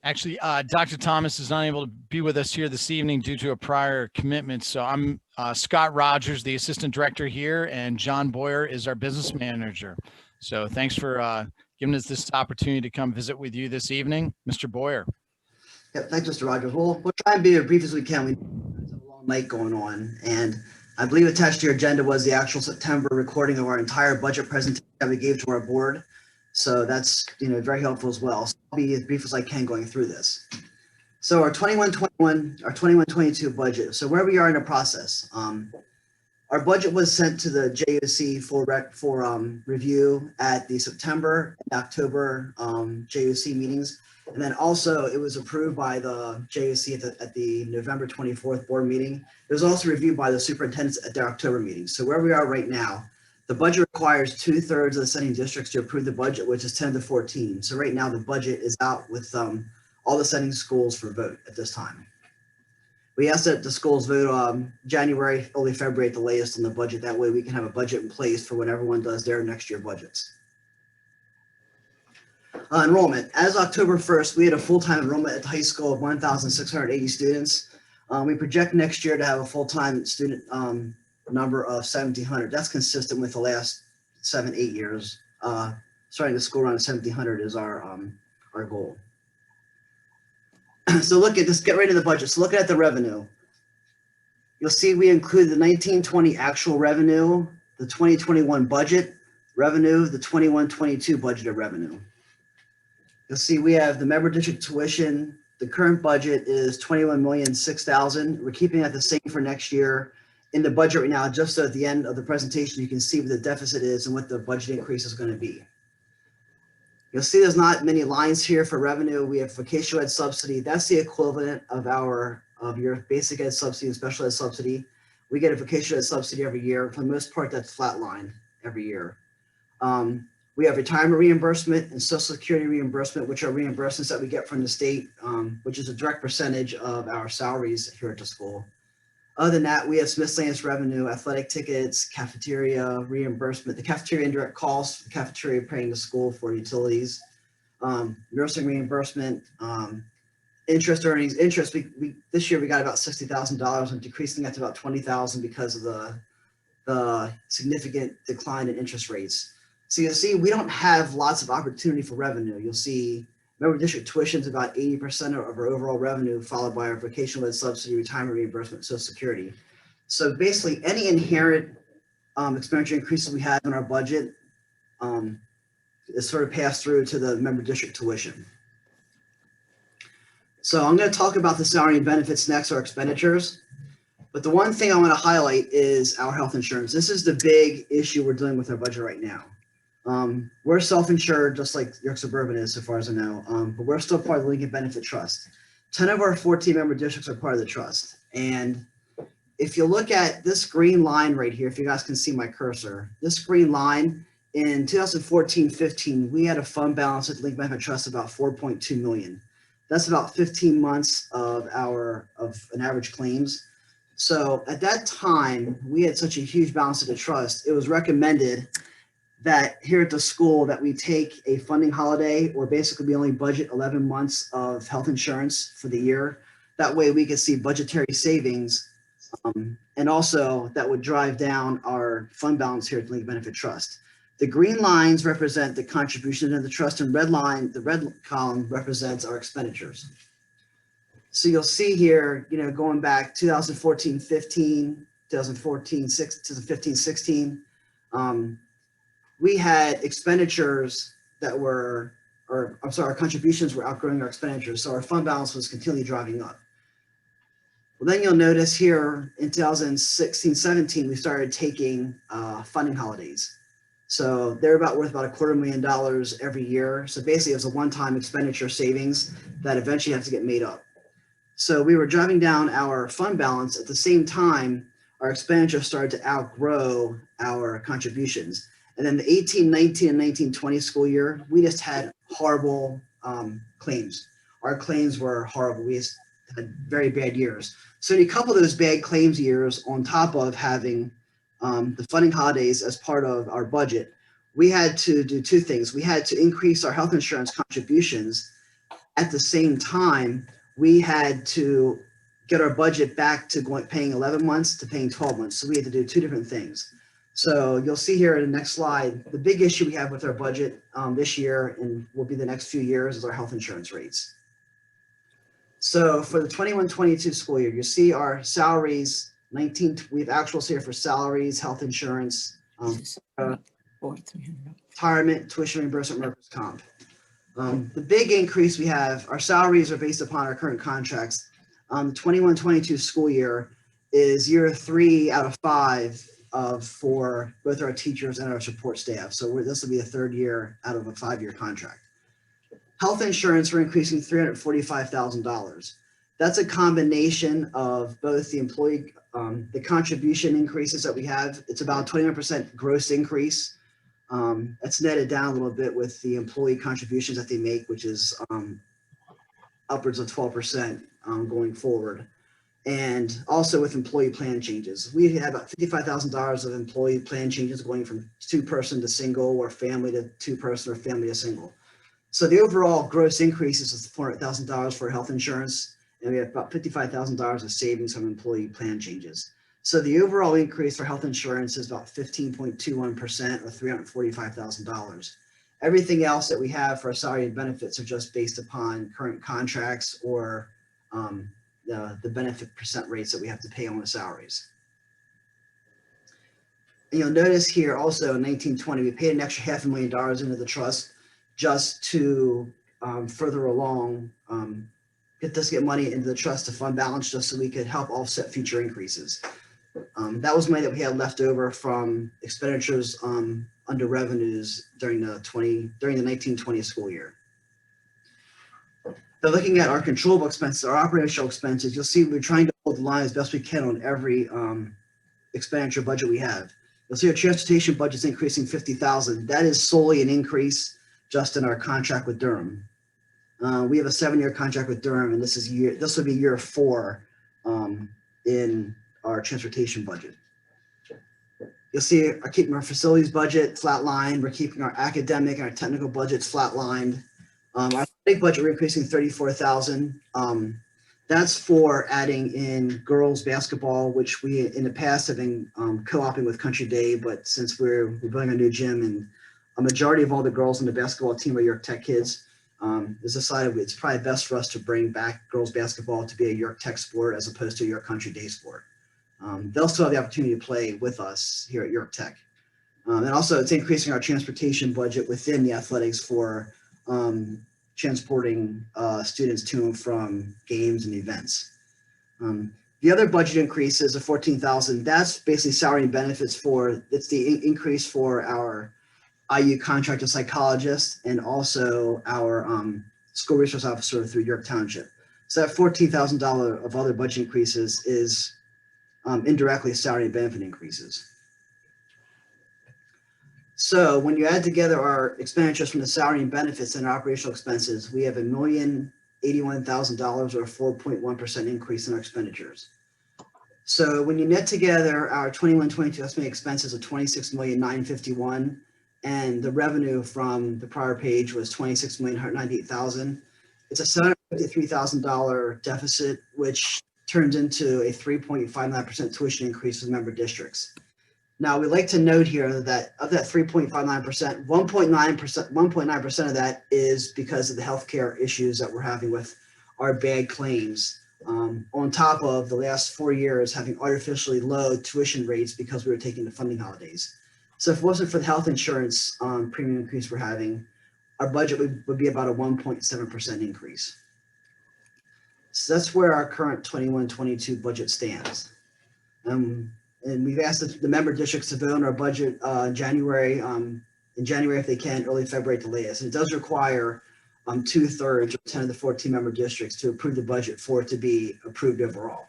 Actually, Dr. Thomas is unable to be with us here this evening due to a prior commitment. So I'm Scott Rogers, the assistant director here, and John Boyer is our business manager. So thanks for giving us this opportunity to come visit with you this evening. Mr. Boyer. Yeah, thanks, Mr. Rogers. We'll try and be as brief as we can. We have a long night going on, and I believe attached to your agenda was the actual September recording of our entire budget presentation that we gave to our board. So that's, you know, very helpful as well. So I'll be as brief as I can going through this. So our 21-22 budget. So where we are in the process, our budget was sent to the JOC for review at the September and October JOC meetings. And then also it was approved by the JOC at the November 24th board meeting. It was also reviewed by the superintendents at their October meeting. So where we are right now, the budget requires 2/3 of the sending districts to approve the budget, which is 10 to 14. So right now the budget is out with all the sending schools for vote at this time. We asked that the schools vote January, early February at the latest on the budget. That way we can have a budget in place for when everyone does their next year budgets. Enrollment. As October 1st, we had a full-time enrollment at the high school of 1,680 students. We project next year to have a full-time student number of 1,700. That's consistent with the last 7-8 years. Starting the school around 1,700 is our goal. So look at this, get right to the budget. So looking at the revenue, you'll see we include the 19-20 actual revenue, the 2021 budget revenue, the 21-22 budgeted revenue. You'll see we have the member district tuition. The current budget is $21,006,000. We're keeping that the same for next year. In the budget right now, just so at the end of the presentation, you can see what the deficit is and what the budget increase is going to be. You'll see there's not many lines here for revenue. We have vocational ed subsidy. That's the equivalent of your basic ed subsidy and special ed subsidy. We get a vocational ed subsidy every year. For the most part, that's flatline every year. We have retirement reimbursement and Social Security reimbursement, which are reimbursements that we get from the state, which is a direct percentage of our salaries here at the school. Other than that, we have miscellaneous revenue, athletic tickets, cafeteria reimbursement, the cafeteria indirect costs, the cafeteria paying the school for utilities, nursing reimbursement, interest earnings. Interest, this year we got about $60,000 and decreasing that to about $20,000 because of the significant decline in interest rates. So you'll see we don't have lots of opportunity for revenue. You'll see member district tuition is about 80% of our overall revenue, followed by our vocational ed subsidy, retirement reimbursement, Social Security. So basically any inherent expenditure increases we have in our budget is sort of passed through to the member district tuition. So I'm going to talk about the salary and benefits next, our expenditures. But the one thing I want to highlight is our health insurance. This is the big issue we're dealing with our budget right now. We're self-insured, just like York Suburban is, so far as I know, but we're still part of the Lincoln Benefit Trust. 10 of our 14 member districts are part of the trust. And if you look at this green line right here, if you guys can see my cursor, this green line in 2014-15, we had a fund balance at the Lincoln Benefit Trust of about $4.2 million. That's about 15 months of an average claims. So at that time, we had such a huge balance of the trust, it was recommended that here at the school that we take a funding holiday, or basically we only budget 11 months of health insurance for the year. That way we can see budgetary savings, and also that would drive down our fund balance here at the Lincoln Benefit Trust. The green lines represent the contribution to the trust, and the red column represents our expenditures. So you'll see here, going back 2014-15, 2015-16, we had expenditures that were, our contributions were outgrowing our expenditures. So our fund balance was continually driving up. Well, then you'll notice here in 2016-17, we started taking funding holidays. So they're worth about $250,000 every year. So basically it was a one-time expenditure savings that eventually have to get made up. So we were driving down our fund balance. At the same time, our expenditures started to outgrow our contributions. And then the 18-19 and 19-20 school year, we just had horrible claims. Our claims were horrible. We just had very bad years. So you couple those bad claims years on top of having the funding holidays as part of our budget, we had to do two things. We had to increase our health insurance contributions. At the same time, we had to get our budget back to paying 11 months to paying 12 months. So we had to do two different things. So you'll see here in the next slide, the big issue we have with our budget this year and will be the next few years is our health insurance rates. So for the 21-22 school year, you see our salaries, we have actuals here for salaries, health insurance, retirement, tuition reimbursement, workers' comp. The big increase we have, our salaries are based upon our current contracts. The 21-22 school year is year 3 out of 5 for both our teachers and our support staff. So this will be the third year out of a 5-year contract. Health insurance, we're increasing $345,000. That's a combination of both the employee, the contribution increases that we have. It's about 21% gross increase. That's netted down a little bit with the employee contributions that they make, which is upwards of 12% going forward. And also with employee plan changes. We have about $55,000 of employee plan changes going from 2-person to single, or family to 2-person, or family to single. So the overall gross increase is $400,000 for health insurance, and we have about $55,000 of savings from employee plan changes. So the overall increase for health insurance is about 15.21%, or $345,000. Everything else that we have for our salary and benefits are just based upon current contracts or the benefit percent rates that we have to pay on the salaries. And you'll notice here also in 1920, we paid an extra $500,000 into the trust just to further along, get money into the trust to fund balance, just so we could help offset future increases. That was money that we had left over from expenditures under revenues during the 1920 school year. Now, looking at our controllable expenses, our operational expenses, you'll see we're trying to hold the line as best we can on every expenditure budget we have. You'll see our transportation budget's increasing $50,000. That is solely an increase just in our contract with Durham. We have a 7-year contract with Durham, and this will be year 4 in our transportation budget. You'll see we're keeping our facilities budget flatlined. We're keeping our academic and our technical budgets flatlined. Our athletic budget, we're increasing $34,000. That's for adding in girls basketball, which we in the past have been co-oping with Country Day, but since we're building a new gym and a majority of all the girls on the basketball team are York Tech kids, it's decided it's probably best for us to bring back girls basketball to be a York Tech sport as opposed to a York Country Day sport. They'll still have the opportunity to play with us here at York Tech. And also it's increasing our transportation budget within the athletics for transporting students to and from games and events. The other budget increases of $14,000, that's basically salary and benefits it's the increase for our IU contracted psychologist and also our school resource officer through York Township. So that $14,000 of other budget increases is indirectly salary and benefit increases. So when you add together our expenditures from the salary and benefits and our operational expenses, we have $1,081,000 or 4.1% increase in our expenditures. So when you net together our 21-22 estimated expenses of $26,951,000 and the revenue from the prior page was $26,198,000. It's a $753,000 deficit, which turns into a 3.59% tuition increase for member districts. Now, we'd like to note here that of that 3.59%, 1.9% of that is because of the healthcare issues that we're having with our bad claims, on top of the last 4 years having artificially low tuition rates because we were taking the funding holidays. So if it wasn't for the health insurance premium increase we're having, our budget would be about a 1.7% increase. So that's where our current 21-22 budget stands. And we've asked the member districts to vote on our budget in January if they can, early February at the latest. And it does require 2/3 of 10 of the 14 member districts to approve the budget for it to be approved overall.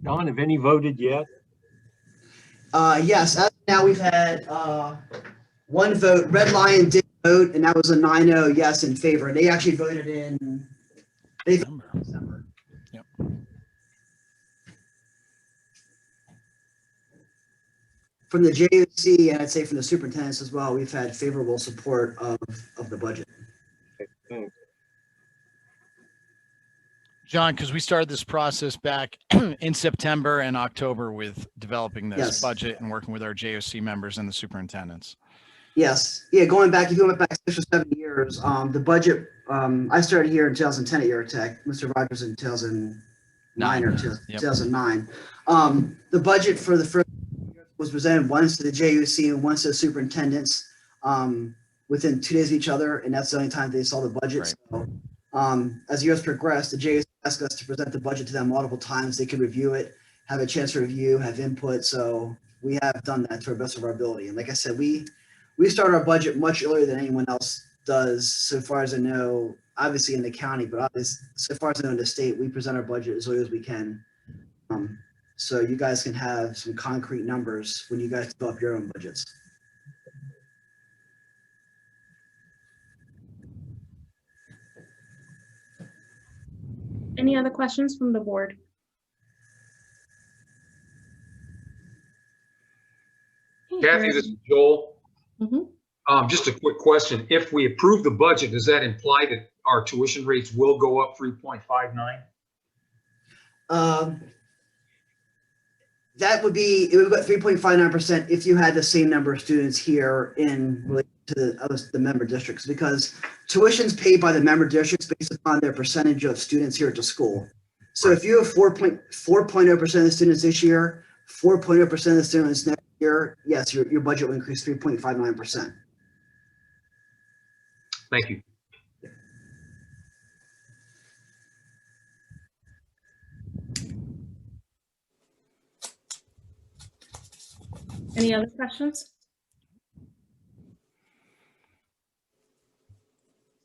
Don, have any voted yet? Yes, as of now we've had one vote. Red Lion did vote, and that was a 9-0 yes in favor. And they actually voted in December. Yep. From the JOC, and I'd say from the superintendents as well, we've had favorable support of the budget. Thanks. John, because we started this process back in September and October with developing this Yes. budget and working with our JOC members and the superintendents. Yes, yeah, going back, if you went back 6 or 7 years, the budget, I started here in 2010 at Tech, Mr. Rogers in 2009 or 2009. The budget for the first year was presented once to the JUC and once to the superintendents within 2 days of each other, and that's the only time they saw the budget. Right. So as years progressed, the JUC asked us to present the budget to them multiple times. They could review it, have a chance to review, have input. So we have done that to the best of our ability. And like I said, we start our budget much earlier than anyone else does, so far as I know, obviously in the county, but obviously, so far as I know in the state, we present our budget as early as we can. So you guys can have some concrete numbers when you guys develop your own budgets. Any other questions from the board? Kathy, this is Joel. Mm-hmm. Just a quick question. If we approve the budget, does that imply that our tuition rates will go up 3.59? That would be, it would be 3.59% if you had the same number of students here in relation to the member districts, because tuition's paid by the member districts based upon their percentage of students here at the school. So if you have 4.0% of the students this year, 4.0% of the students next year, yes, your budget will increase 3.59%. Thank you. Any other questions?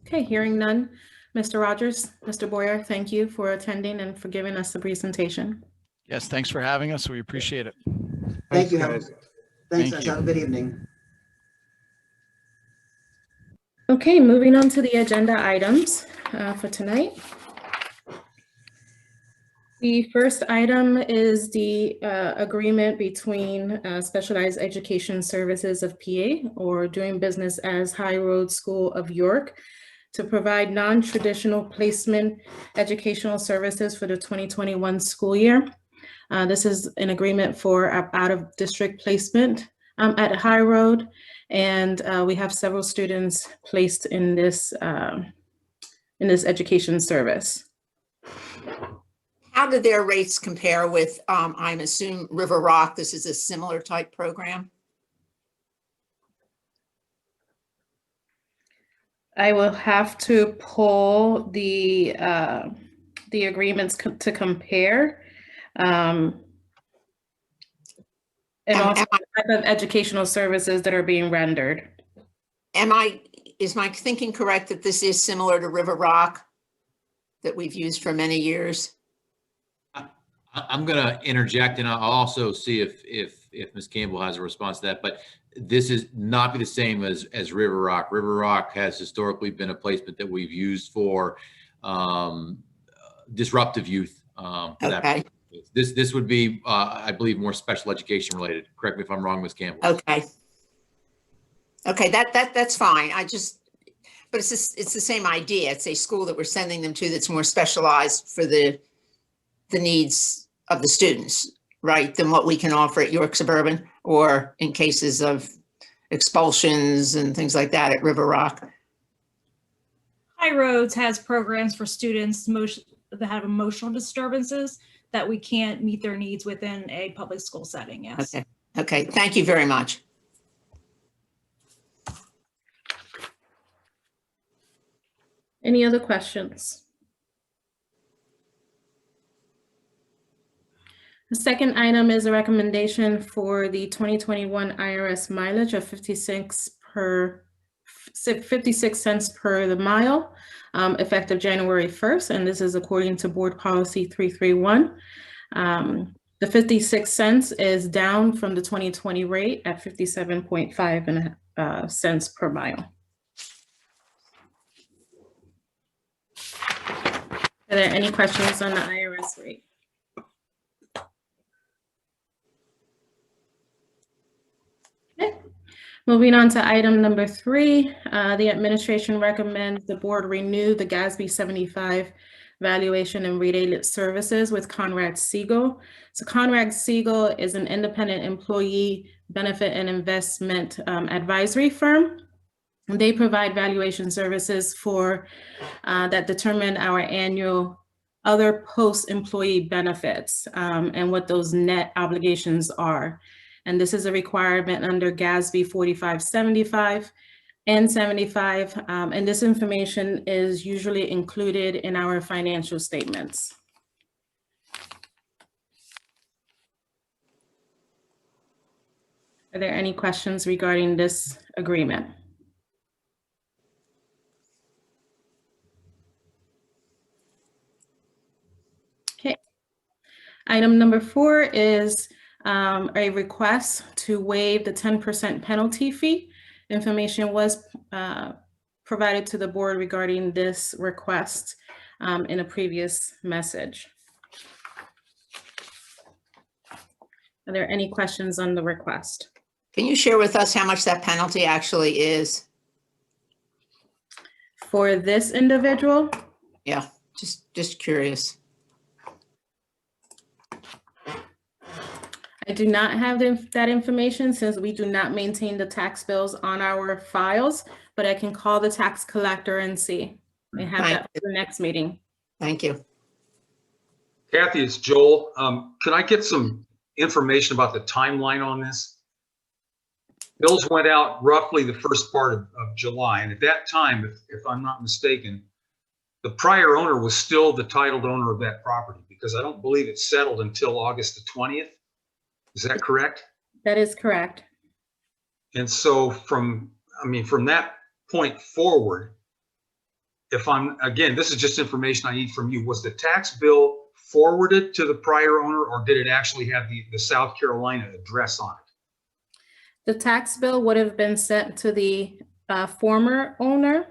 Okay, hearing none. Mr. Rogers, Mr. Boyer, thank you for attending and for giving us the presentation. Yes, thanks for having us. We appreciate it. Thank you. guys. Thanks, Thank guys. you. Have a good evening. Okay, moving on to the agenda items for tonight. The first item is the agreement between Specialized Education Services of PA, or doing business as High Road School of York, to provide non-traditional placement educational services for the 2021 school year. This is an agreement for out-of-district placement at High Road, and we have several students placed in this education service. How do their rates compare with, I'm assuming River Rock? This is a similar type program. I will have to pull the agreements to compare. And also the type of educational services that are being rendered. Is my thinking correct that this is similar to River Rock that we've used for many years? I'm going to interject, and I'll also see if Ms. Campbell has a response to that, but this is not be the same as River Rock. River Rock has historically been a placement that we've used for disruptive youth. Okay. This would be, I believe, more special education related. Correct me if I'm wrong, Ms. Campbell. Okay. Okay, that's fine. But it's the same idea. It's a school that we're sending them to that's more specialized for the needs of the students, right, than what we can offer at York Suburban or in cases of expulsions and things like that at River Rock. High Roads has programs for students that have emotional disturbances that we can't meet their needs within a public school setting, yes. Okay. Okay, thank you very much. Any other questions? The second item is a recommendation for the 2021 IRS mileage of 56 cents per the mile, effective January 1st, and this is according to Board Policy 331. The 56 cents is down from the 2020 rate at 57.5 cents per mile. Are there any questions on the IRS rate? Okay. Moving on to item number 3, the administration recommends the board renew the GASB 75 valuation and related services with Conrad Siegel. So Conrad Siegel is an independent employee benefit and investment advisory firm. They provide valuation services for that determine our annual other post-employee benefits and what those net obligations are. And this is a requirement under GASB 4575 and 75. And this information is usually included in our financial statements. Are there any questions regarding this agreement? Okay. Item number 4 is a request to waive the 10% penalty fee. Information was provided to the board regarding this request in a previous message. Are there any questions on the request? Can you share with us how much that penalty actually is? For this individual? Yeah, just curious. I do not have that information since we do not maintain the tax bills on our files, but I can call the tax collector and see. I have that for the next meeting. Thank you. Kathy, it's Joel. Can I get some information about the timeline on this? Bills went out roughly the first part of July, and at that time, if I'm not mistaken, the prior owner was still the titled owner of that property because I don't believe it settled until August the 20th. Is that correct? That is correct. And so from that point forward, again, this is just information I need from you. Was the tax bill forwarded to the prior owner or did it actually have the South Carolina address on it? The tax bill would have been sent to the former owner.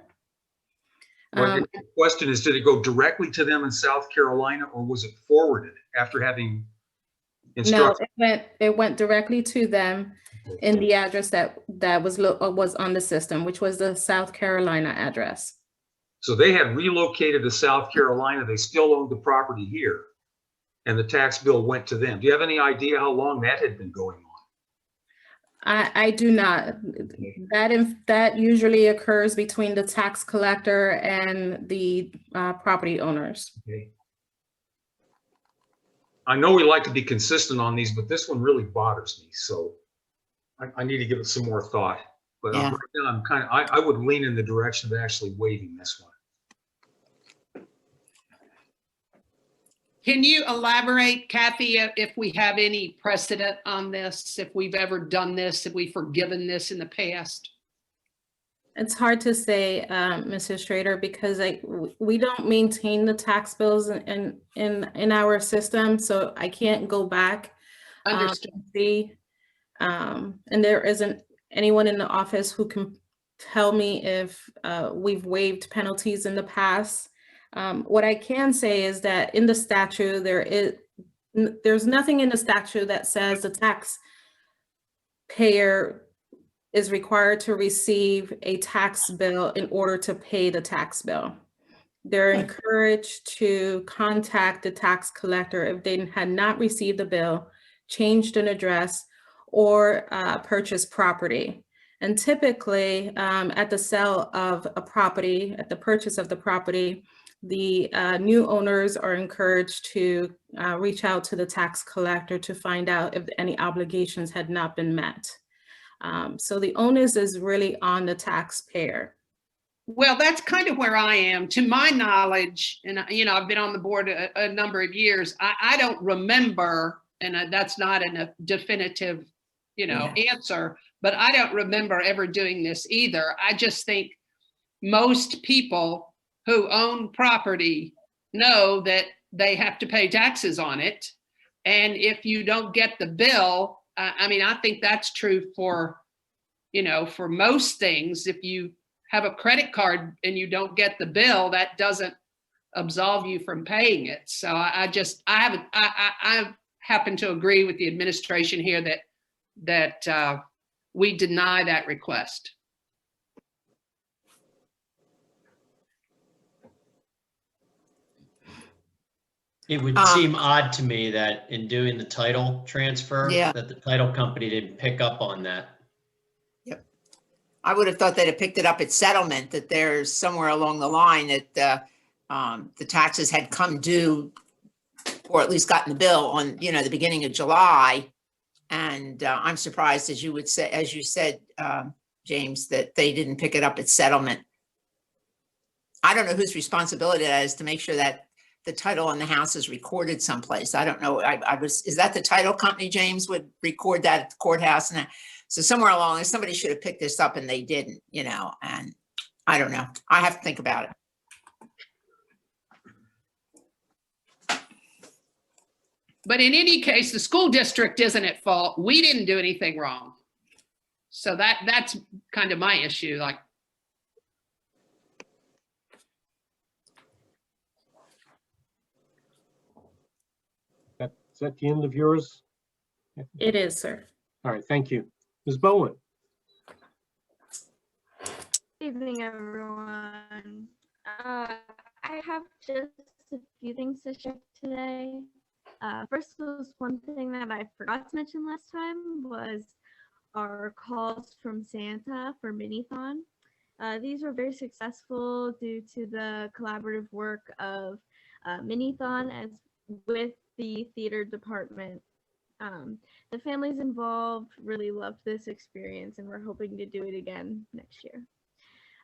The question is, did it go directly to them in South Carolina or was it forwarded after having instructed? No, it went directly to them in the address that was on the system, which was the South Carolina address. So they had relocated to South Carolina. They still owned the property here, and the tax bill went to them. Do you have any idea how long that had been going on? I do not. That usually occurs between the tax collector and the property owners. Okay. I know we like to be consistent on these, but this one really bothers me. So I need to give it some more thought. But Yeah. right now I would lean in the direction of actually waiving this one. Can you elaborate, Kathy, if we have any precedent on this, if we've ever done this, if we've forgiven this in the past? It's hard to say, Mrs. Schrader, because we don't maintain the tax bills in our system, so I can't go back and see. And there isn't anyone in the office who can tell me if we've waived penalties in the past. What I can say is that in the statute, There's nothing in the statute that says the taxpayer is required to receive a tax bill in order to pay the tax bill. They're encouraged to contact the tax collector if they had not received the bill, changed an address, or purchased property. And typically, at the sale of a property, at the purchase of the property, the new owners are encouraged to reach out to the tax collector to find out if any obligations had not been met. So the onus is really on the taxpayer. Well, that's kind of where I am. To my knowledge, and I've been on the board a number of years, I don't remember, and that's not a definitive, answer, but I don't remember ever doing this either. I just think most people who own property know that they have to pay taxes on it. And if you don't get the bill, I think that's true for, for most things. If you have a credit card and you don't get the bill, that doesn't absolve you from paying it. So I happen to agree with the administration here that we deny that request. It would seem odd to me that in doing the title transfer, that the title company didn't pick up on that. I would have thought they'd have picked it up at settlement, that there's somewhere along the line that the taxes had come due, or at least gotten the bill on, the beginning of July. And I'm surprised, as you said, James, that they didn't pick it up at settlement. I don't know whose responsibility that is to make sure that the title on the house is recorded someplace. I don't know. Is that the title company, James, would record that at the courthouse? And so somewhere along, somebody should have picked this up and they didn't, and I don't know. I have to think about it. But in any case, the school district isn't at fault. We didn't do anything wrong. So that's kind of my issue. Is that the end of yours? It is, sir. All right, thank you. Ms. Bowen. Good evening, everyone. I have just a few things to share today. First was one thing that I forgot to mention last time was our calls from Santa for Minithon. These were very successful due to the collaborative work of Minithon as with the theater department. The families involved really loved this experience and we're hoping to do it again next year.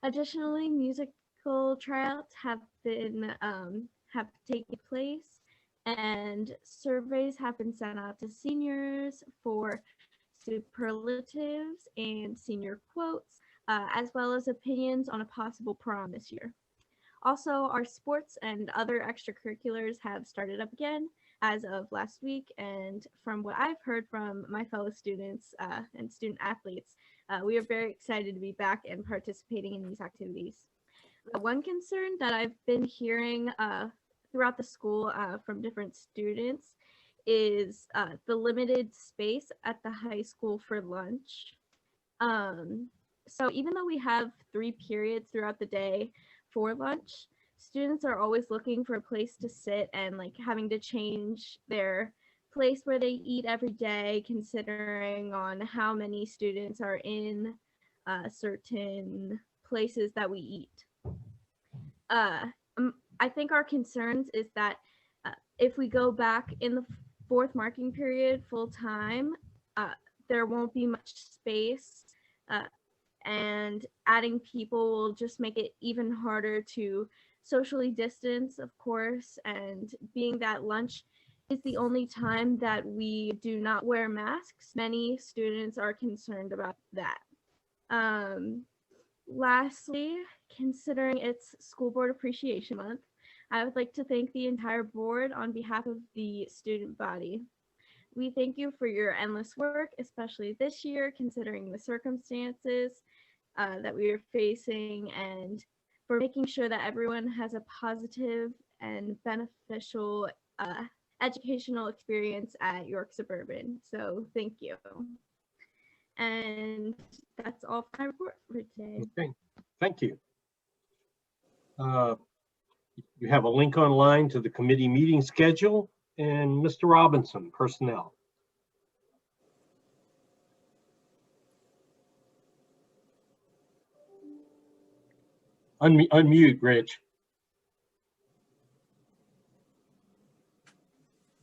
Additionally, musical tryouts have taken place and surveys have been sent out to seniors for superlatives and senior quotes, as well as opinions on a possible prom this year. Also, our sports and other extracurriculars have started up again as of last week, and from what I've heard from my fellow students and student athletes, we are very excited to be back and participating in these activities. One concern that I've been hearing throughout the school from different students is the limited space at the high school for lunch. So even though we have 3 periods throughout the day for lunch, students are always looking for a place to sit and having to change their place where they eat every day, considering on how many students are in certain places that we eat. I think our concerns is that if we go back in the 4th marking period full time, there won't be much space, and adding people will just make it even harder to socially distance, of course, and being that lunch is the only time that we do not wear masks, many students are concerned about that. Lastly, considering it's School Board Appreciation Month, I would like to thank the entire board on behalf of the student body. We thank you for your endless work, especially this year, considering the circumstances that we are facing, and for making sure that everyone has a positive and beneficial educational experience at York Suburban. So thank you. And that's all for my report for today. Okay, thank you. You have a link online to the committee meeting schedule, and Mr. Robinson, personnel. Unmute, Rich.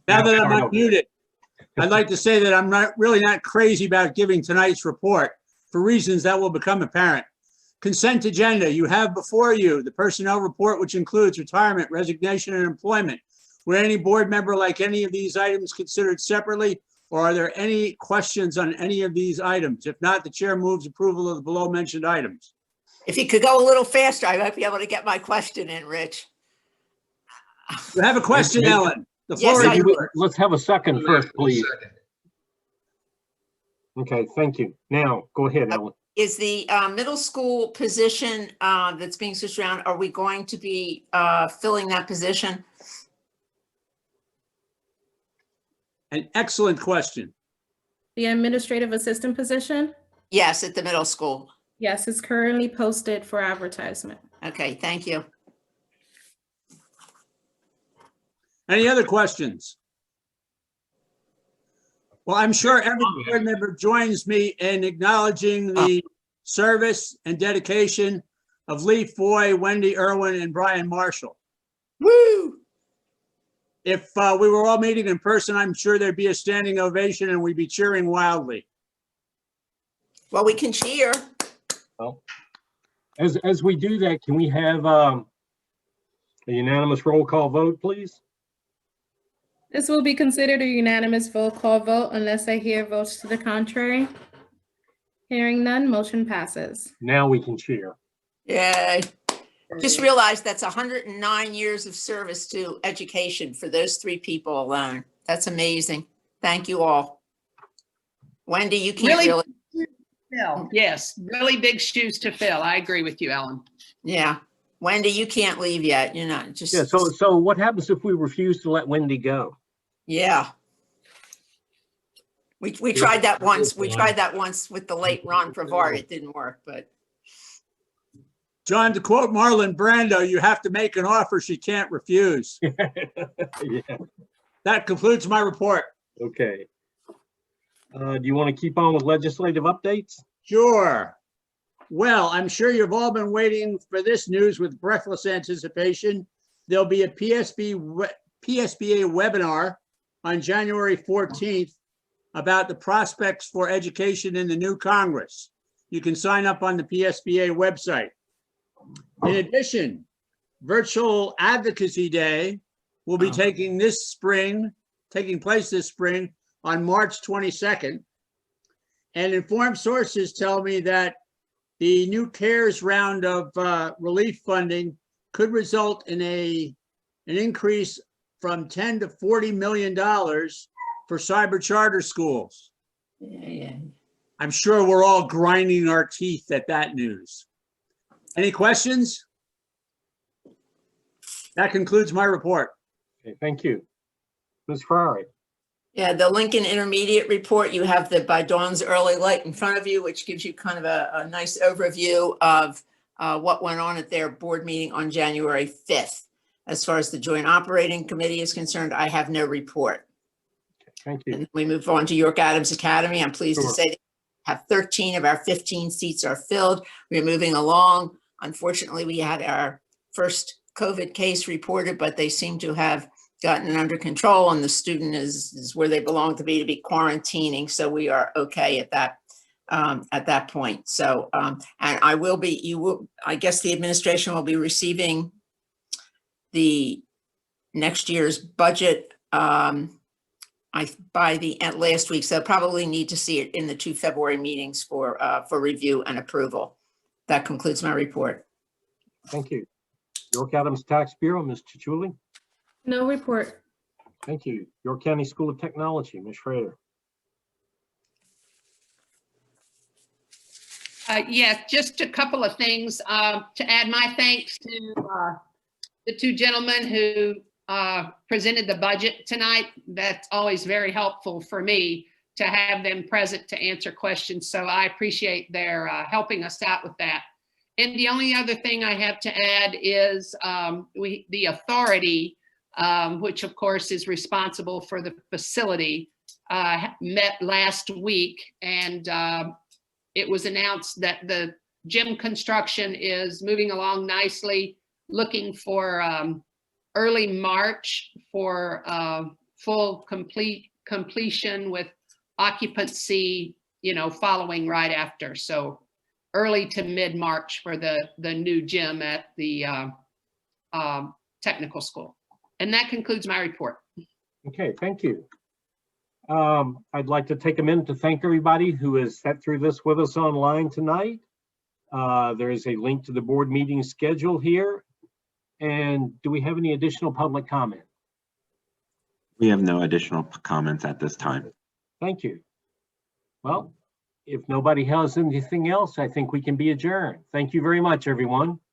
Now that I'm start over. unmuted, I'd like to say that I'm really not crazy about giving tonight's report for reasons that will become apparent. Consent agenda, you have before you the personnel report, which includes retirement, resignation, and employment. Would any board member like any of these items considered separately, or are there any questions on any of these items? If not, the chair moves approval of the below mentioned items. If you could go a little faster, I might be able to get my question in, Rich. You have a question, Ellen? The floor Yes, is I yours. Let's have a second first, please. Second. Okay, thank you. Now, go ahead, Ellen. Is the middle school position that's being switched around, are we going to be filling that position? An excellent question. The administrative assistant position? Yes, at the middle school. Yes, it's currently posted for advertisement. Okay, thank you. Any other questions? Well, I'm sure every board member joins me in acknowledging the service and dedication of Lee Foy, Wendy Irwin, and Brian Marshall. Woo! If we were all meeting in person, I'm sure there'd be a standing ovation and we'd be cheering wildly. Well, we can cheer. Well, as we do that, can we have a unanimous roll call vote, please? This will be considered a unanimous roll call vote unless I hear votes to the contrary. Hearing none, motion passes. Now we can cheer. Yay. Just realized that's 109 years of service to education for those three people alone. That's amazing. Thank you all. Wendy, you can't really. Fill. Yes, really big shoes to fill. I agree with you, Ellen. Yeah. Wendy, you can't leave yet. You're not just. Yeah, so what happens if we refuse to let Wendy go? Yeah. We tried that once. We tried that once with the late Ron Pravard. It didn't work, but. John, to quote Marlon Brando, you have to make an offer she can't refuse. Yeah. That concludes my report. Okay. Do you want to keep on with legislative updates? Sure. Well, I'm sure you've all been waiting for this news with breathless anticipation. There'll be a PSBA webinar on January 14th about the prospects for education in the new Congress. You can sign up on the PSBA website. In addition, Virtual Advocacy Day will be taking place this spring on March 22nd. And informed sources tell me that the new CARES round of relief funding could result in an increase from $10 to $40 million for cyber charter schools. Yeah. I'm sure we're all grinding our teeth at that news. Any questions? That concludes my report. Okay, thank you. Ms. Ferrari. Yeah, the Lincoln Intermediate report, you have the By Dawn's Early Light in front of you, which gives you kind of a nice overview of what went on at their board meeting on January 5th. As far as the Joint Operating Committee is concerned, I have no report. Thank you. And we move on to York Adams Academy. I'm pleased to say that we have 13 of our 15 seats are filled. We're moving along. Unfortunately, we had our first COVID case reported, but they seem to have gotten it under control, and the student is where they belong to be quarantining. So we are okay at that point. So, and I guess the administration will be receiving the next year's budget by the end last week. So probably need to see it in the 2 February meetings for review and approval. That concludes my report. Thank you. York Adams Tax Bureau, Ms. Chichuli. No report. Thank you. York County School of Technology, Ms. Schrader. Yes, just a couple of things to add my thanks to the two gentlemen who presented the budget tonight. That's always very helpful for me to have them present to answer questions. So I appreciate their helping us out with that. And the only other thing I have to add is the authority, which of course is responsible for the facility, met last week, and it was announced that the gym construction is moving along nicely, looking for early March for full completion with occupancy, following right after. So early to mid-March for the new gym at the technical school. And that concludes my report. Okay, thank you. I'd like to take a minute to thank everybody who has sat through this with us online tonight. There is a link to the board meeting schedule here. And do we have any additional public comment? We have no additional comments at this time. Thank you. Well, if nobody has anything else, I think we can be adjourned. Thank you very much, everyone.